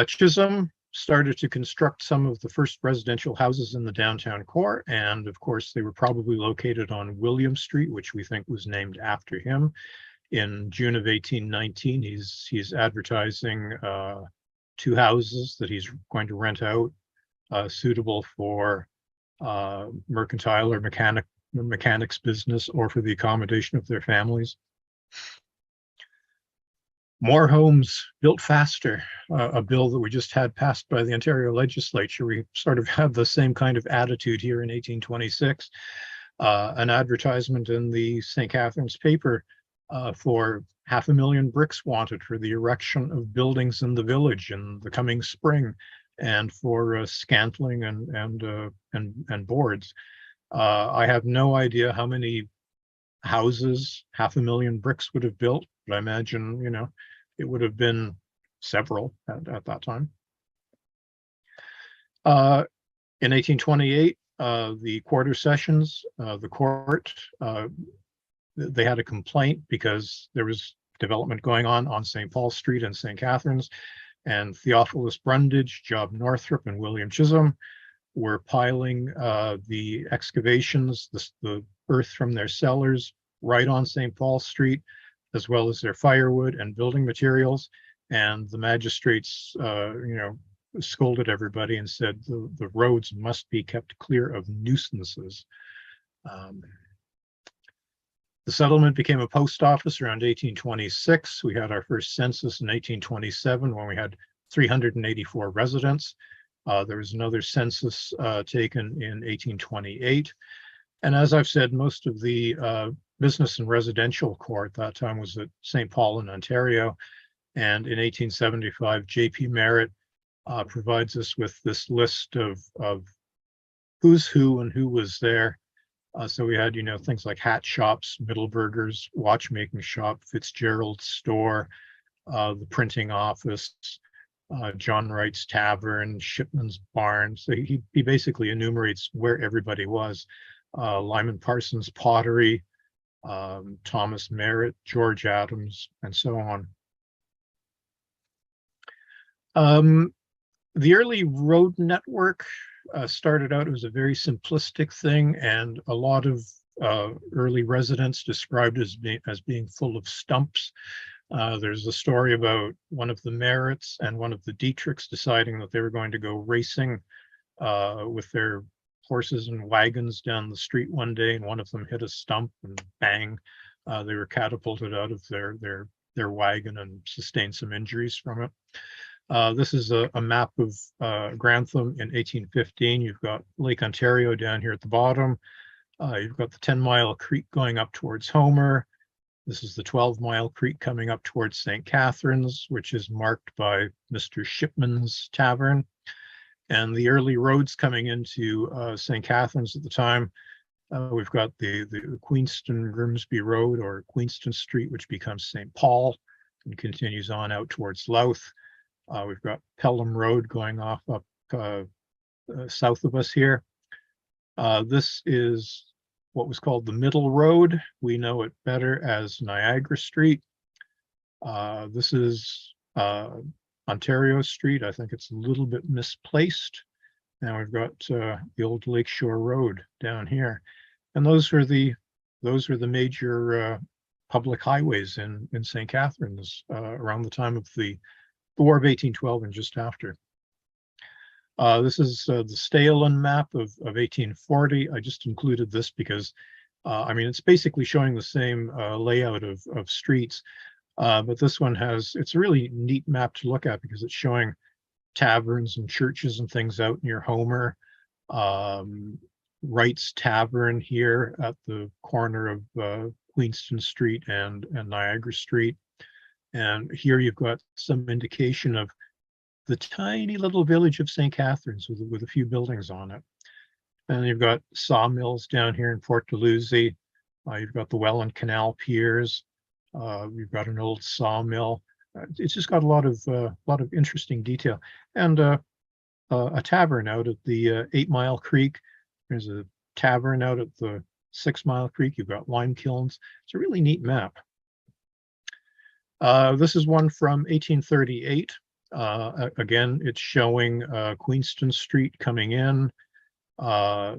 Chisholm started to construct some of the first residential houses in the downtown core, and of course they were probably located on William Street, which we think was named after him. In June of 1819, he's advertising 2 houses that he's going to rent out, suitable for mercantile or mechanics business, or for the accommodation of their families. More homes built faster, a bill that we just had passed by the Ontario legislature. We sort of have the same kind of attitude here in 1826. An advertisement in the St. Catharines paper for 500,000 bricks wanted for the erection of buildings in the village in the coming spring, and for scantling and boards. I have no idea how many houses 500,000 bricks would have built, but I imagine, it would have been several at that time. In 1828, the quarter sessions, the court, they had a complaint because there was development going on St. Paul Street and St. Catharines, and Theophilus Brundage, Job Northrop, and William Chisholm were piling the excavations, the earth from their cellars, right on St. Paul Street, as well as their firewood and building materials. And the magistrates, scolded everybody and said the roads must be kept clear of nuisances. The settlement became a post office around 1826. We had our first census in 1827 when we had 384 residents. There was another census taken in 1828. And as I've said, most of the business and residential core at that time was at St. Paul in Ontario. And in 1875, J.P. Merritt provides us with this list of who's who and who was there. So we had, things like hat shops, Middleburgers, watchmaking shop, Fitzgerald's store, the printing office, John Wright's Tavern, Shipmans Barn. So he basically enumerates where everybody was. Lyman Parsons Pottery, Thomas Merritt, George Adams, and so on. The early road network started out as a very simplistic thing, and a lot of early residents described as being full of stumps. There's a story about one of the Merritts and one of the Dietrichs deciding that they were going to go racing with their horses and wagons down the street one day, and one of them hit a stump, and bang, they were catapulted out of their wagon and sustained some injuries from it. This is a map of Grantham in 1815. You've got Lake Ontario down here at the bottom. You've got the 10-mile creek going up towards Homer. This is the 12-mile creek coming up towards St. Catharines, which is marked by Mr. Shipman's Tavern. And the early roads coming into St. Catharines at the time, we've got the Queenston Grimsby Road, or Queenston Street, which becomes St. Paul and continues on out towards Louth. We've got Pelham Road going off up south of us here. This is what was called the Middle Road. We know it better as Niagara Street. This is Ontario Street. I think it's a little bit misplaced. Now we've got the old Lakeshore Road down here, and those are the major public highways in St. Catharines around the time of the War of 1812 and just after. This is the Stalen map of 1840. I just included this because, it's basically showing the same layout of streets, but this one it's a really neat map to look at because it's showing taverns and churches and things out near Homer. Wright's Tavern here at the corner of Queenston Street and Niagara Street. And here you've got some indication of the tiny little village of St. Catharines with a few buildings on it. And you've got sawmills down here in Port Dalhousie. You've got the Welland Canal piers. You've got an old sawmill. It's just got a lot of interesting detail. And a tavern out at the 8 Mile Creek. There's a tavern out at the 6 Mile Creek. You've got lime kilns. It's a really neat map. This is one from 1838. Again, it's showing Queenston Street coming in.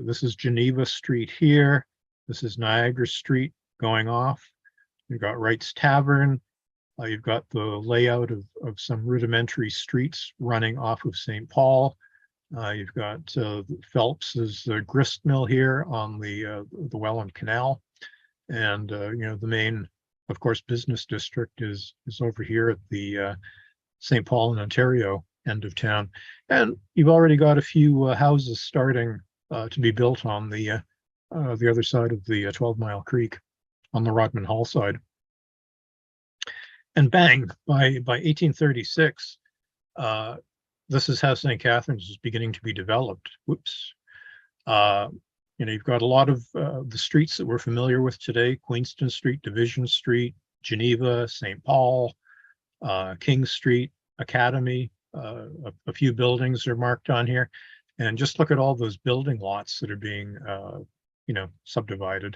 This is Geneva Street here. This is Niagara Street going off. You've got Wright's Tavern. You've got the layout of some rudimentary streets running off of St. Paul. You've got Phelps's grist mill here on the Welland Canal, and the main, of course, business district is over here at the St. Paul and Ontario end of town, and you've already got a few houses starting to be built on the other side of the 12-Mile Creek, on the Rodman Hall side. And bang, by 1836, this is how St. Catharines is beginning to be developed. Whoops. You've got a lot of the streets that we're familiar with today: Queenston Street, Division Street, Geneva, St. Paul, King Street, Academy. A few buildings are marked on here. And just look at all those building lots that are being, subdivided.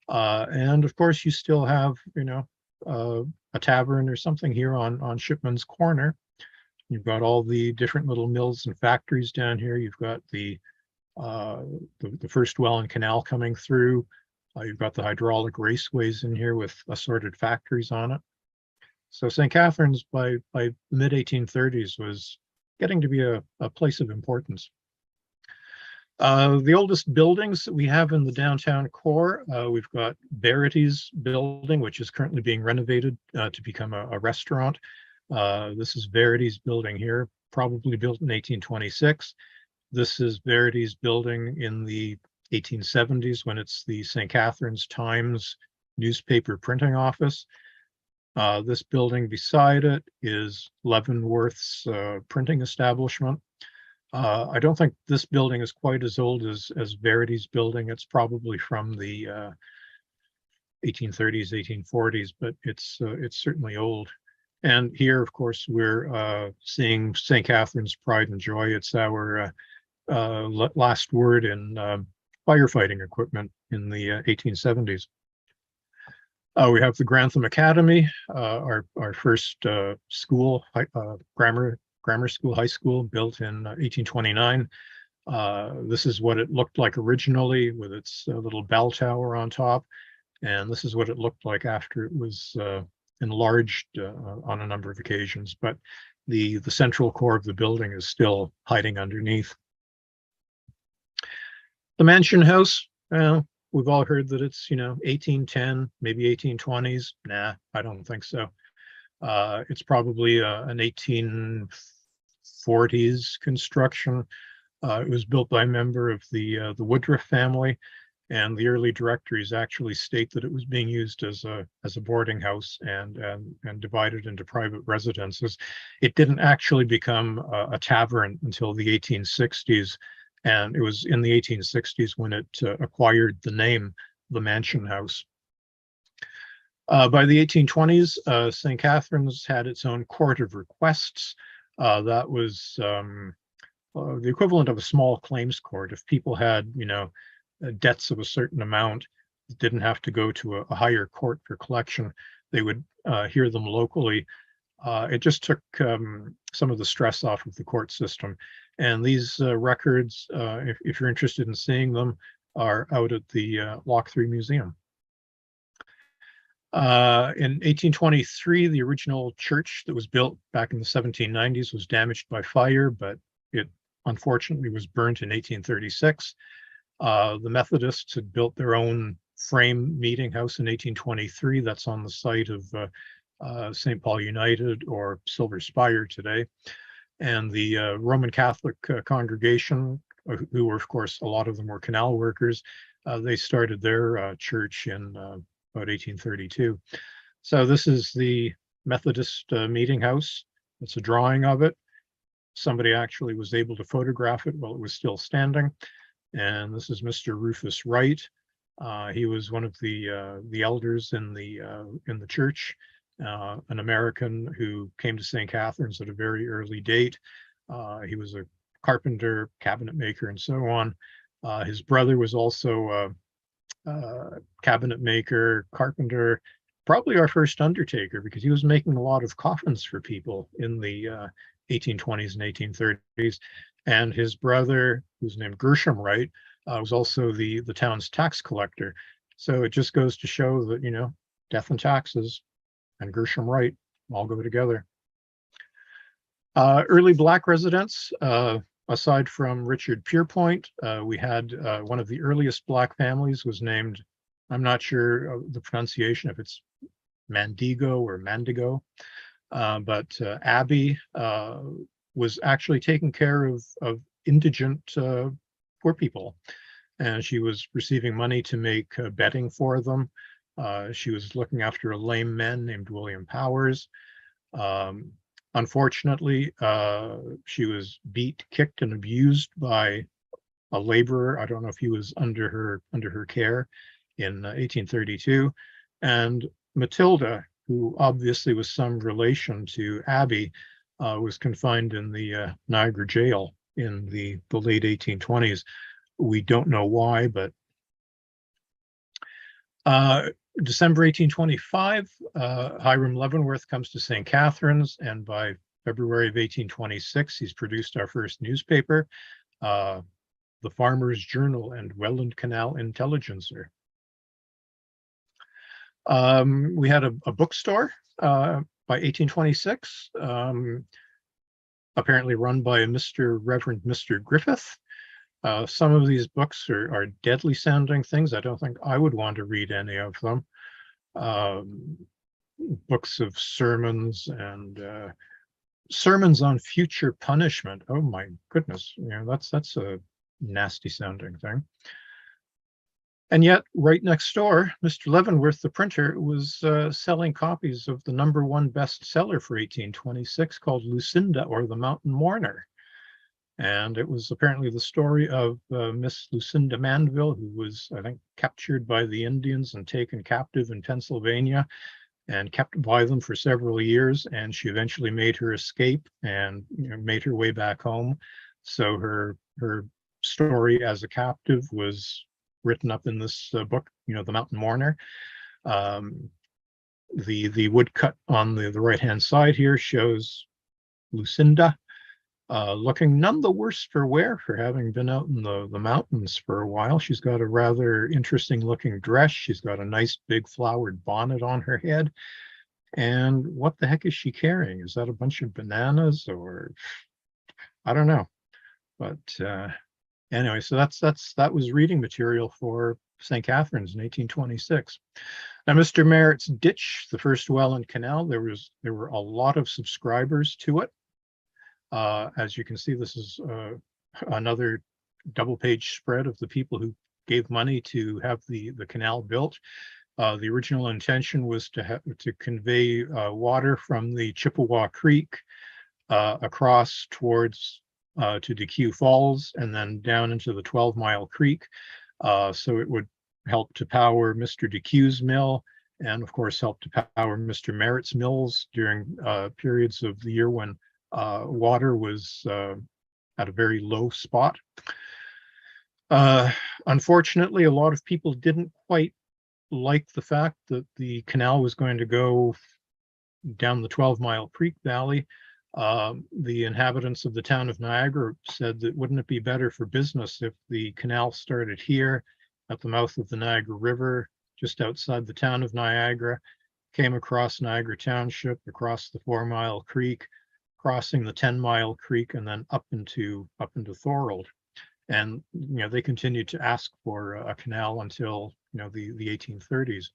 And of course, you still have, a tavern or something here on Shipmans Corner. You've got all the different little mills and factories down here. You've got the first Welland Canal coming through. You've got the hydraulic raceways in here with assorted factories on it. So St. Catharines by the mid-1830s was getting to be a place of importance. The oldest buildings that we have in the downtown core, we've got Verity's building, which is currently being renovated to become a restaurant. This is Verity's building here, probably built in 1826. This is Verity's building in the 1870s, when it's the St. Catharines Times newspaper printing office. This building beside it is Leavenworth's printing establishment. I don't think this building is quite as old as Verity's building. It's probably from the 1830s, 1840s, but it's certainly old. And here, of course, we're seeing St. Catharines' pride and joy. It's our last word in firefighting equipment in the 1870s. We have the Grantham Academy, our first school, grammar school, high school, built in 1829. This is what it looked like originally, with its little bell tower on top. And this is what it looked like after it was enlarged on a number of occasions. But the central core of the building is still hiding underneath. The Mansion House, we've all heard that it's, 1810, maybe 1820s. Nah, I don't think so. It's probably an 1840s construction. It was built by a member of the Woodruff family, and the early directories actually state that it was being used as a boarding house and divided into private residences. It didn't actually become a tavern until the 1860s, and it was in the 1860s when it acquired the name the Mansion House. By the 1820s, St. Catharines had its own court of requests. That was the equivalent of a small claims court. If people had, debts of a certain amount, didn't have to go to a higher court for collection, they would hear them locally. It just took some of the stress off of the court system. And these records, if you're interested in seeing them, are out at the Lock 3 Museum. In 1823, the original church that was built back in the 1790s was damaged by fire, but it unfortunately was burnt in 1836. The Methodists had built their own frame meeting house in 1823. That's on the site of St. Paul United, or Silver Spire today. And the Roman Catholic congregation, who were, of course, a lot of them were canal workers, they started their church in about 1832. So this is the Methodist meeting house. It's a drawing of it. Somebody actually was able to photograph it while it was still standing. And this is Mr. Rufus Wright. He was one of the elders in the church, an American who came to St. Catharines at a very early date. He was a carpenter, cabinet maker, and so on. His brother was also cabinet maker, carpenter, probably our first undertaker, because he was making a lot of coffins for people in the 1820s and 1830s. And his brother, who's named Gershom Wright, was also the town's tax collector. So it just goes to show that, death and taxes and Gershom Wright all go together. Early Black residents, aside from Richard Pierpoint, we had one of the earliest Black families was named, I'm not sure of the pronunciation, if it's Mandigo or Mandigo, but Abby was actually taking care of indigent poor people. And she was receiving money to make bedding for them. She was looking after a lame man named William Powers. Unfortunately, she was beat, kicked, and abused by a laborer. I don't know if he was under her care in 1832. And Matilda, who obviously was some relation to Abby, was confined in the Niagara jail in the late 1820s. We don't know why, but December 1825, Hiram Leavenworth comes to St. Catharines, and by February of 1826, he's produced our first newspaper, the Farmer's Journal and Welland Canal Intelligencer. We had a bookstore by 1826, apparently run by Reverend Mr. Griffith. Some of these books are deadly sounding things. I don't think I would want to read any of them. Books of sermons and sermons on future punishment. Oh my goodness, that's a nasty sounding thing. And yet, right next door, Mr. Leavenworth, the printer, was selling copies of the #1 bestseller for 1826 called Lucinda or the Mountain Mourner. And it was apparently the story of Miss Lucinda Manville, who was, I think, captured by the Indians and taken captive in Pennsylvania and kept by them for several years. And she eventually made her escape and made her way back home. So her story as a captive was written up in this book, The Mountain Mourner. The woodcut on the right-hand side here shows Lucinda, looking none the worse for wear for having been out in the mountains for a while. She's got a rather interesting looking dress. She's got a nice big flowered bonnet on her head. And what the heck is she carrying? Is that a bunch of bananas or I don't know. But anyway, so that was reading material for St. Catharines in 1826. Now, Mr. Merritt's Ditch, the first Welland Canal, there were a lot of subscribers to it. As you can see, this is another double-page spread of the people who gave money to have the canal built. The original intention was to convey water from the Chippewa Creek across towards to Deque Falls and then down into the 12-Mile Creek. So it would help to power Mr. Deque's mill and, of course, help to power Mr. Merritt's mills during periods of the year when water was at a very low spot. Unfortunately, a lot of people didn't quite like the fact that the canal was going to go down the 12-Mile Creek Valley. The inhabitants of the town of Niagara said that wouldn't it be better for business if the canal started here at the mouth of the Niagara River, just outside the town of Niagara, came across Niagara Township, across the 4-Mile Creek, crossing the 10-Mile Creek, and then up into Thorold. And they continued to ask for a canal until the 1830s.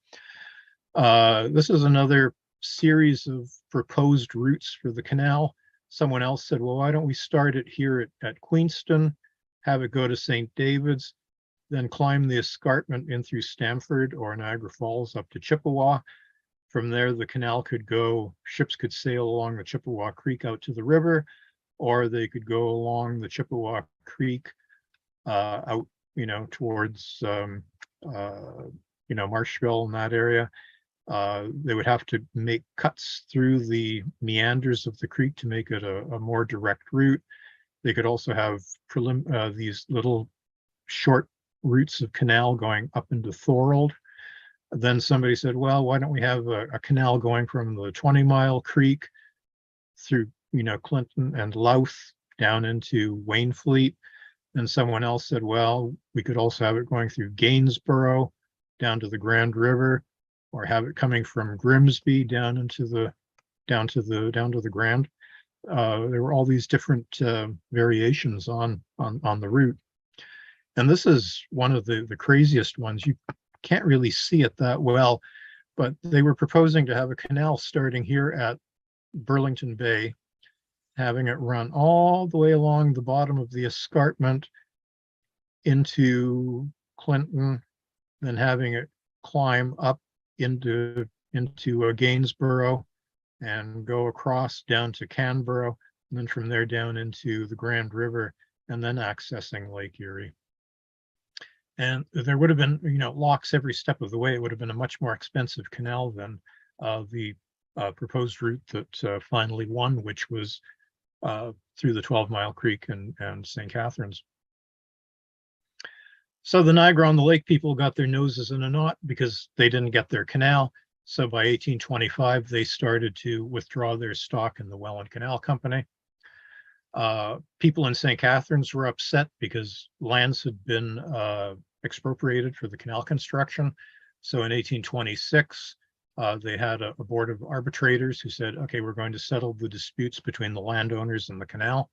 This is another series of proposed routes for the canal. Someone else said, well, why don't we start it here at Queenston, have it go to St. David's, then climb the escarpment in through Stamford or Niagara Falls up to Chippewa. From there, the canal could go, ships could sail along the Chippewa Creek out to the river, or they could go along the Chippewa Creek out, towards, Marshville and that area. They would have to make cuts through the meanders of the creek to make it a more direct route. They could also have these little short routes of canal going up into Thorold. Then somebody said, well, why don't we have a canal going from the 20-Mile Creek through, Clinton and Louth down into Waynfleet. And someone else said, well, we could also have it going through Gainsborough down to the Grand River, or have it coming from Grimsby down to the Grand. There were all these different variations on the route. And this is one of the craziest ones. You can't really see it that well, but they were proposing to have a canal starting here at Burlington Bay, having it run all the way along the bottom of the escarpment into Clinton, then having it climb up into Gainsborough and go across down to Canberra, and then from there down into the Grand River, and then accessing Lake Erie. And there would have been, locks every step of the way. It would have been a much more expensive canal than the proposed route that finally won, which was through the 12-Mile Creek and St. Catharines. So the Niagara on the Lake people got their noses in a knot because they didn't get their canal. So by 1825, they started to withdraw their stock in the Welland Canal Company. People in St. Catharines were upset because lands had been expropriated for the canal construction. So in 1826, they had a board of arbitrators who said, okay, we're going to settle the disputes between the landowners and the canal.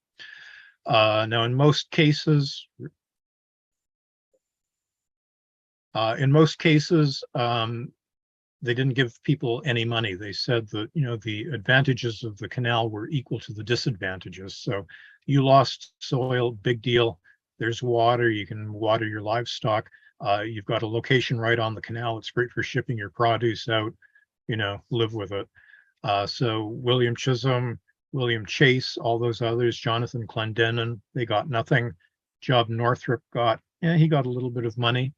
Now, in most cases, they didn't give people any money. They said that, the advantages of the canal were equal to the disadvantages. So you lost soil, big deal. There's water, you can water your livestock. You've got a location right on the canal. It's great for shipping your produce out, live with it. So William Chisholm, William Chase, all those others, Jonathan Clendenin, they got nothing. Job Northrop he got a little bit of money.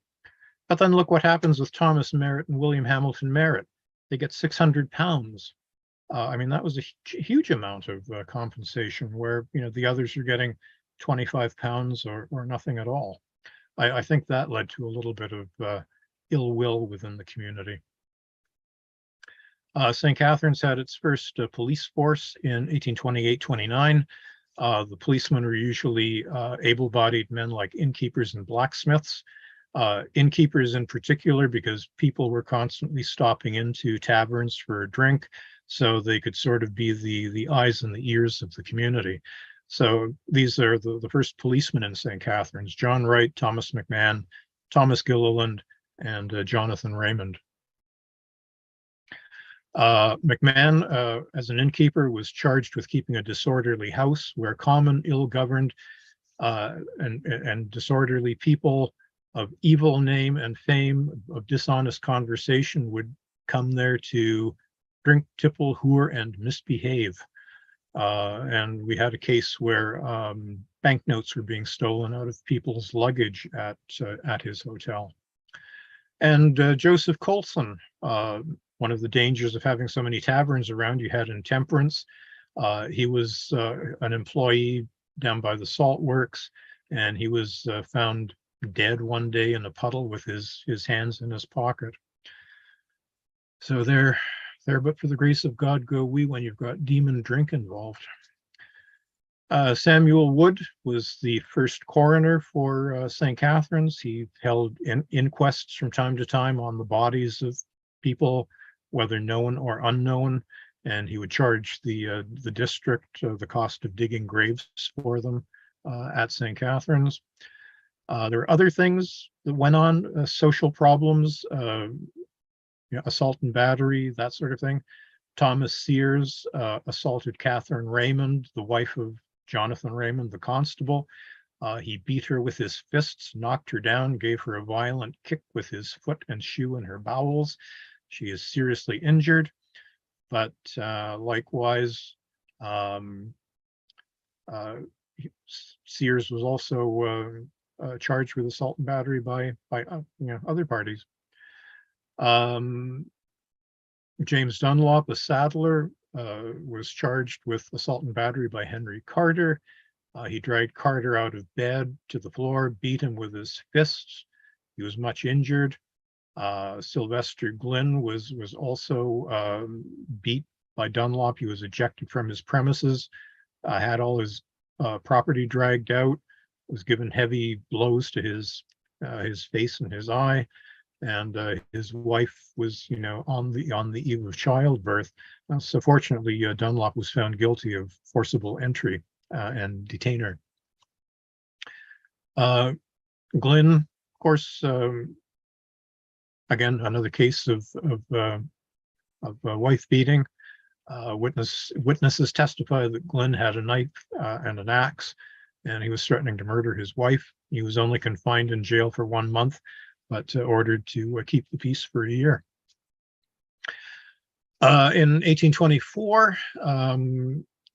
But then look what happens with Thomas Merritt and William Hamilton Merritt. They get 600 pounds. That was a huge amount of compensation where, the others are getting 25 pounds or nothing at all. I think that led to a little bit of ill will within the community. St. Catharines had its first police force in 1828-29. The policemen were usually able-bodied men like innkeepers and blacksmiths. Innkeepers in particular, because people were constantly stopping into taverns for a drink, so they could sort of be the eyes and the ears of the community. So these are the first policemen in St. Catharines: John Wright, Thomas McMahon, Thomas Gilliland, and Jonathan Raymond. McMahon, as an innkeeper, was charged with keeping a disorderly house where common, ill-governed, and disorderly people of evil name and fame, of dishonest conversation, would come there to drink, tipple, whore, and misbehave. And we had a case where banknotes were being stolen out of people's luggage at his hotel. And Joseph Colson, one of the dangers of having so many taverns around, you had intemperance. He was an employee down by the salt works, and he was found dead one day in a puddle with his hands in his pocket. So there, but for the grace of God go we when you've got demon drink involved. Samuel Wood was the first coroner for St. Catharines. He held inquests from time to time on the bodies of people, whether known or unknown, and he would charge the district the cost of digging graves for them at St. Catharines. There were other things that went on, social problems, assault and battery, that sort of thing. Thomas Sears assaulted Catherine Raymond, the wife of Jonathan Raymond, the constable. He beat her with his fists, knocked her down, gave her a violent kick with his foot and shoe in her bowels. She is seriously injured, but likewise, Sears was also charged with assault and battery by other parties. James Dunlop, a saddler, was charged with assault and battery by Henry Carter. He dragged Carter out of bed to the floor, beat him with his fists. He was much injured. Sylvester Glynn was also beat by Dunlop. He was ejected from his premises, had all his property dragged out, was given heavy blows to his face and his eye. and his wife was, on the eve of childbirth. So fortunately, Dunlop was found guilty of forcible entry and detainer. Glynn, of course, again, another case of wife beating. Witnesses testify that Glynn had a knife and an axe, and he was threatening to murder his wife. He was only confined in jail for 1 month, but ordered to keep the peace for a year. In 1824,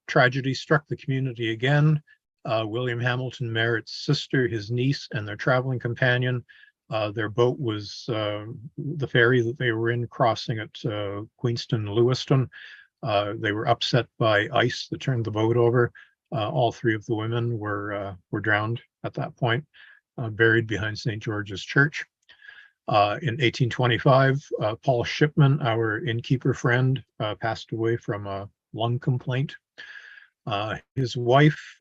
tragedy struck the community again. William Hamilton Merritt's sister, his niece, and their traveling companion. Their boat was the ferry that they were in, crossing at Queenston, Lewiston. They were upset by ice that turned the boat over. All three of the women were drowned at that point, buried behind St. George's Church. In 1825, Paul Shipman, our innkeeper friend, passed away from a lung complaint. His wife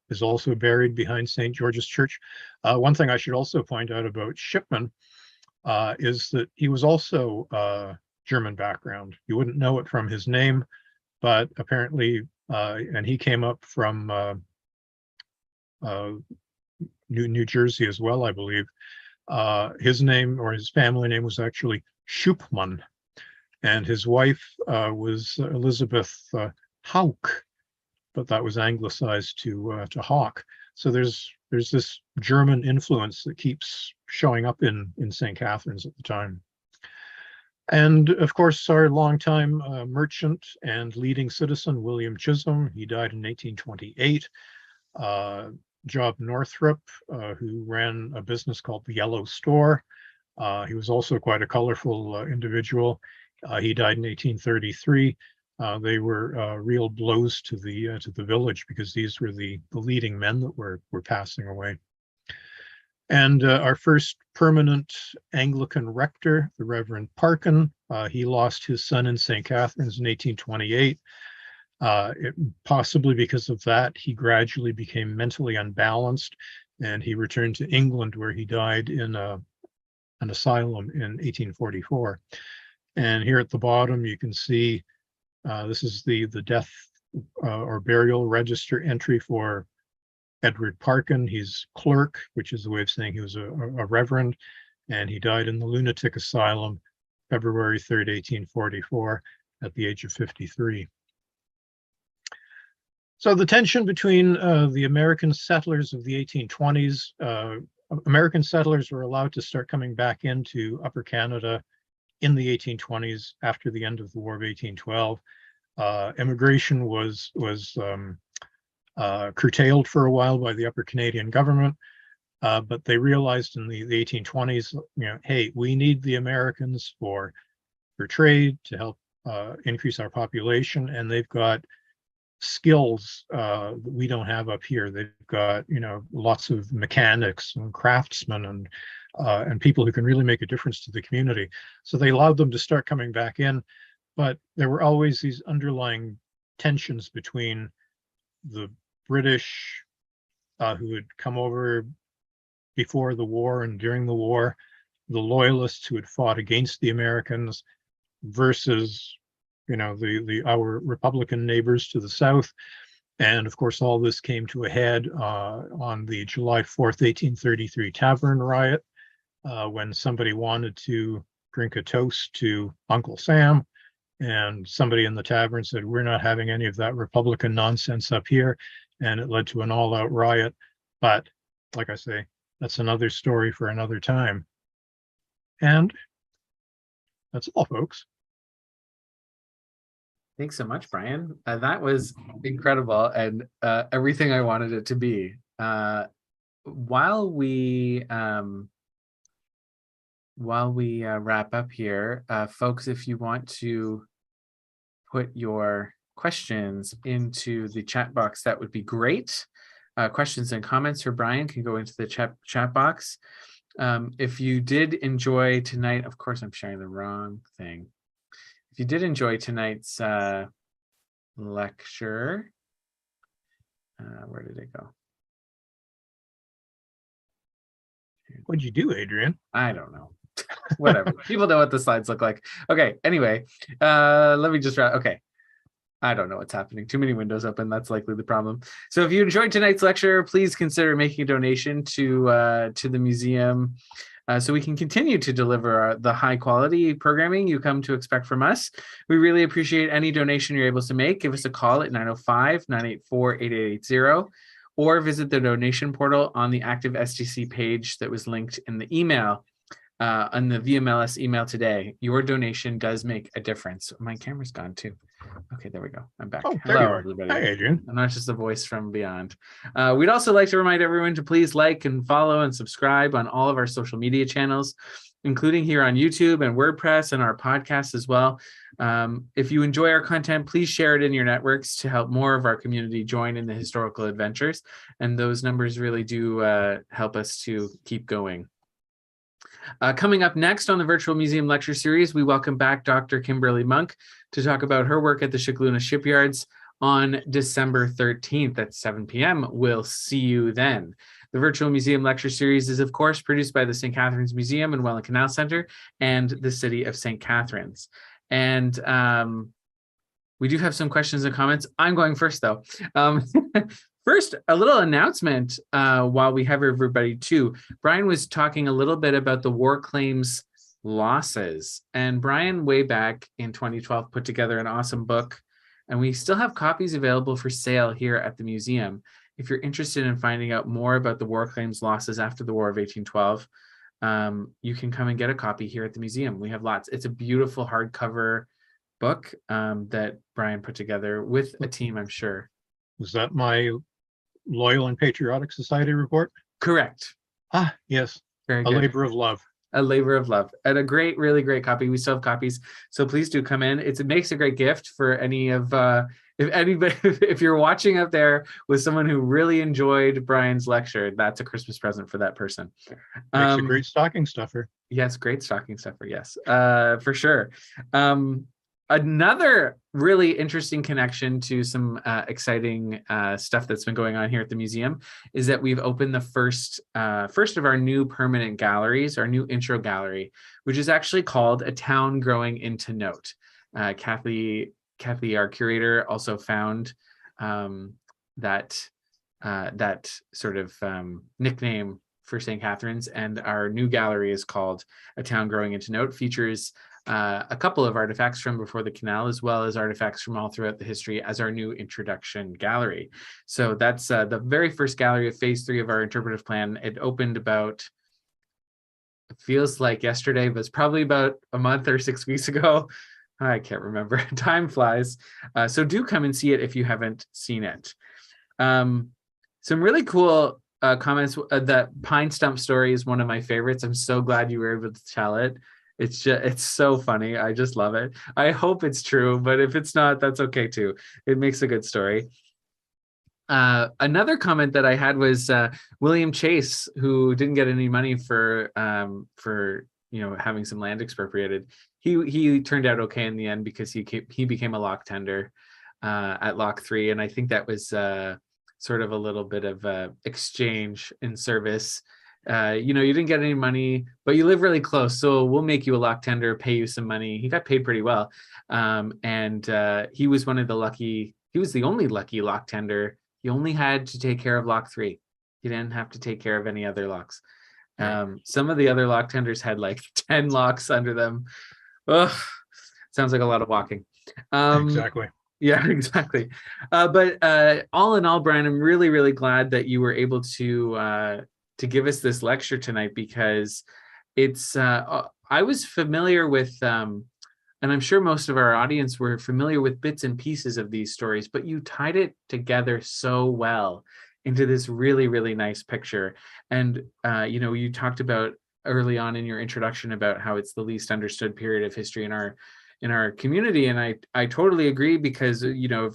is also buried behind St. George's Church. One thing I should also point out about Shipman is that he was also German background. You wouldn't know it from his name, but apparently, and he came up from New Jersey as well, I believe. His name, or his family name, was actually Schupman, and his wife was Elizabeth Hauk, but that was anglicized to Hawk. So there's this German influence that keeps showing up in St. Catharines at the time. And of course, our longtime merchant and leading citizen, William Chisholm, he died in 1828. Job Northrop, who ran a business called the Yellow Store. He was also quite a colorful individual. He died in 1833. They were real blows to the village, because these were the leading men that were passing away. And our first permanent Anglican rector, the Reverend Parkin, he lost his son in St. Catharines in 1828. Possibly because of that, he gradually became mentally unbalanced, and he returned to England, where he died in an asylum in 1844. And here at the bottom, you can see this is the death or burial register entry for Edward Parkin. He's clerk, which is the way of saying he was a reverend, and he died in the lunatic asylum February 3rd, 1844, at the age of 53. So the tension between the American settlers of the 1820s, American settlers were allowed to start coming back into Upper Canada in the 1820s after the end of the War of 1812. Immigration was curtailed for a while by the Upper Canadian government, but they realized in the 1820s, hey, we need the Americans for trade to help increase our population, and they've got skills that we don't have up here. They've got lots of mechanics and craftsmen and people who can really make a difference to the community. So they allowed them to start coming back in, but there were always these underlying tensions between the British who had come over before the war and during the war, the loyalists who had fought against the Americans, versus our Republican neighbors to the south. And of course, all this came to a head on the July 4th, 1833 tavern riot, when somebody wanted to drink a toast to Uncle Sam, and somebody in the tavern said, "We're not having any of that Republican nonsense up here," and it led to an all-out riot. But like I say, that's another story for another time. And that's all, folks. Thanks so much, Brian. That was incredible, and everything I wanted it to be. While we wrap up here, folks, if you want to put your questions into the chat box, that would be great. Questions and comments for Brian can go into the chat box. If you did enjoy tonight, of course, I'm sharing the wrong thing. If you did enjoy tonight's lecture, where did it go? What'd you do, Adrian? I don't know. Whatever. People know what the slides look like. Okay. Anyway, let me just okay. I don't know what's happening. Too many windows open. That's likely the problem. So if you enjoyed tonight's lecture, please consider making a donation to the museum so we can continue to deliver the high quality programming you come to expect from us. We really appreciate any donation you're able to make. Give us a call at 905-984-8880 or visit the donation portal on the active SDC page that was linked in the email. On the VMLS email today. Your donation does make a difference. My camera's gone too. Okay, there we go. I'm back. Oh, hello, everybody. Hi, Adrian. I'm not just a voice from beyond. We'd also like to remind everyone to please like and follow and subscribe on all of our social media channels, including here on YouTube and WordPress and our podcast as well. If you enjoy our content, please share it in your networks to help more of our community join in the historical adventures. And those numbers really do help us to keep going. Coming up next on the Virtual Museum Lecture Series, we welcome back Dr. Kimberly Monk to talk about her work at the Shigluna Shipyards on December 13th at 7 p.m. We'll see you then. The Virtual Museum Lecture Series is, of course, produced by the St. Catharines Museum and Welland Canal Center and the City of St. Catharines. And we do have some questions and comments. I'm going first, though. First, a little announcement while we have everybody too. Brian was talking a little bit about the war claims losses. And Brian, way back in 2012, put together an awesome book. And we still have copies available for sale here at the museum. If you're interested in finding out more about the war claims losses after the War of 1812, you can come and get a copy here at the museum. We have lots. It's a beautiful hardcover book that Brian put together with a team, I'm sure. Was that my Loyal and Patriotic Society report? Correct. Ah, yes. Very good. A labor of love. A labor of love. And a great, really great copy. We still have copies. So please do come in. It makes a great gift for any of, if anybody, if you're watching out there with someone who really enjoyed Brian's lecture, that's a Christmas present for that person. Makes a great stocking stuffer. Yes, great stocking stuffer. Yes, for sure. Another really interesting connection to some exciting stuff that's been going on here at the museum is that we've opened the first of our new permanent galleries, our new intro gallery, which is actually called A Town Growing into Note. Kathy, our curator, also found that sort of nickname for St. Catharines, and our new gallery is called A Town Growing into Note. Features a couple of artifacts from before the canal, as well as artifacts from all throughout the history as our new introduction gallery. So that's the very first gallery of phase 3 of our interpretive plan. It opened about, it feels like yesterday, but it's probably about a month or 6 weeks ago. I can't remember. Time flies. So do come and see it if you haven't seen it. Some really cool comments. That pine stump story is one of my favorites. I'm so glad you were able to tell it. It's so funny. I just love it. I hope it's true, but if it's not, that's okay too. It makes a good story. Another comment that I had was William Chase, who didn't get any money for having some land expropriated. He turned out okay in the end because he became a lock tender at Lock 3, and I think that was sort of a little bit of exchange in service. You didn't get any money, but you live really close, so we'll make you a lock tender, pay you some money. He got paid pretty well, and he was the only lucky lock tender. He only had to take care of Lock 3. He didn't have to take care of any other locks. Some of the other lock tenders had like 10 locks under them. Ugh, sounds like a lot of walking. Exactly. Yeah, exactly. But all in all, Brian, I'm really, really glad that you were able to give us this lecture tonight, because it's I was familiar with and I'm sure most of our audience were familiar with bits and pieces of these stories, but you tied it together so well into this really, really nice picture. And you talked about early on in your introduction about how it's the least understood period of history in our community, and I totally agree, because the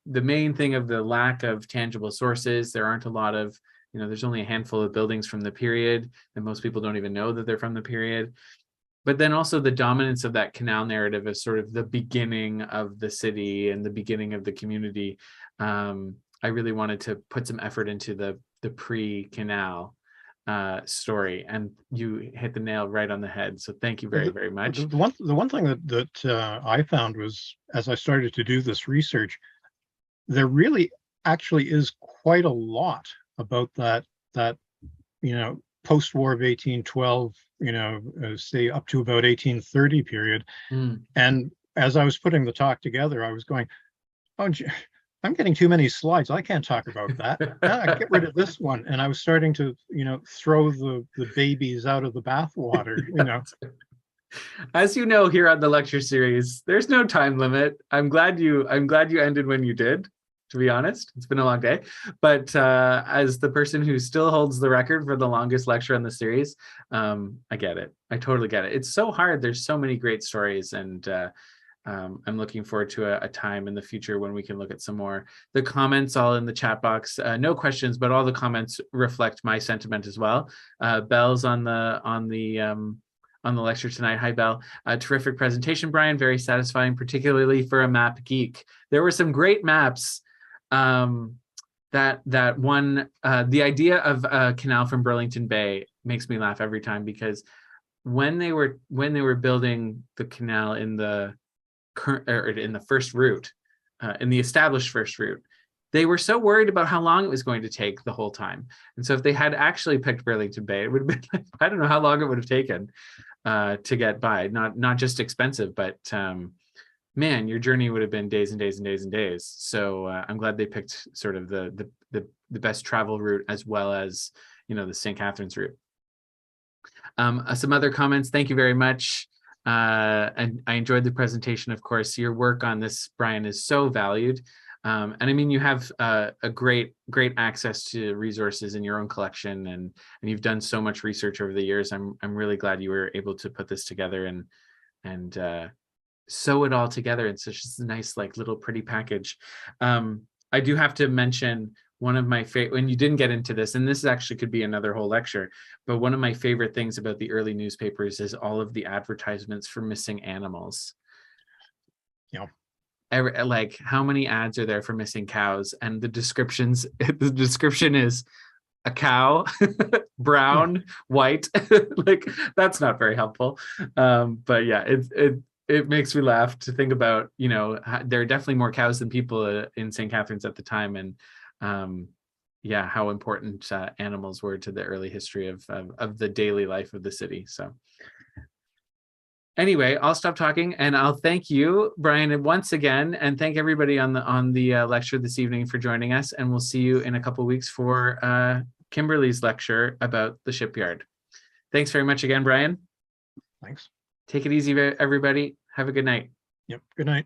main thing of the lack of tangible sources, there aren't a lot of there's only a handful of buildings from the period, and most people don't even know that they're from the period. But then also the dominance of that canal narrative as sort of the beginning of the city and the beginning of the community. I really wanted to put some effort into the pre-canal story, and you hit the nail right on the head. So thank you very, very much. The one thing that I found was, as I started to do this research, there really actually is quite a lot about that post-war of 1812, say up to about 1830 period. And as I was putting the talk together, I was going, oh, I'm getting too many slides. I can't talk about that. Get rid of this one. And I was starting to, throw the babies out of the bathwater, As you know, here on the lecture series, there's no time limit. I'm glad you ended when you did, to be honest. It's been a long day. But as the person who still holds the record for the longest lecture on the series, I get it. I totally get it. It's so hard. There's so many great stories, and I'm looking forward to a time in the future when we can look at some more. The comments all in the chat box, no questions, but all the comments reflect my sentiment as well. Belle's on the lecture tonight. Hi, Belle. Terrific presentation, Brian. Very satisfying, particularly for a map geek. There were some great maps. That one, the idea of a canal from Burlington Bay makes me laugh every time, because when they were building the canal in the first route, in the established first route, they were so worried about how long it was going to take the whole time. And so if they had actually picked Burlington Bay, it would have been like, I don't know how long it would have taken to get by. Not just expensive, but man, your journey would have been days and days and days and days. So I'm glad they picked sort of the best travel route, as well as the St. Catharines route. Some other comments. Thank you very much. And I enjoyed the presentation. Of course, your work on this, Brian, is so valued. And I mean, you have a great access to resources in your own collection, and you've done so much research over the years. I'm really glad you were able to put this together and sew it all together in such a nice, like, little pretty package. I do have to mention one of my favorite, when you didn't get into this, and this actually could be another whole lecture, but one of my favorite things about the early newspapers is all of the advertisements for missing animals. Yeah. Like, how many ads are there for missing cows? And the description is a cow, brown, white. Like, that's not very helpful. But yeah, it makes me laugh to think about, there are definitely more cows than people in St. Catharines at the time. And yeah, how important animals were to the early history of the daily life of the city. So anyway, I'll stop talking, and I'll thank you, Brian, once again, and thank everybody on the lecture this evening for joining us. And we'll see you in a couple of weeks for Kimberly's lecture about the shipyard. Thanks very much again, Brian. Thanks. Take it easy, everybody. Have a good night. Yep. Good night.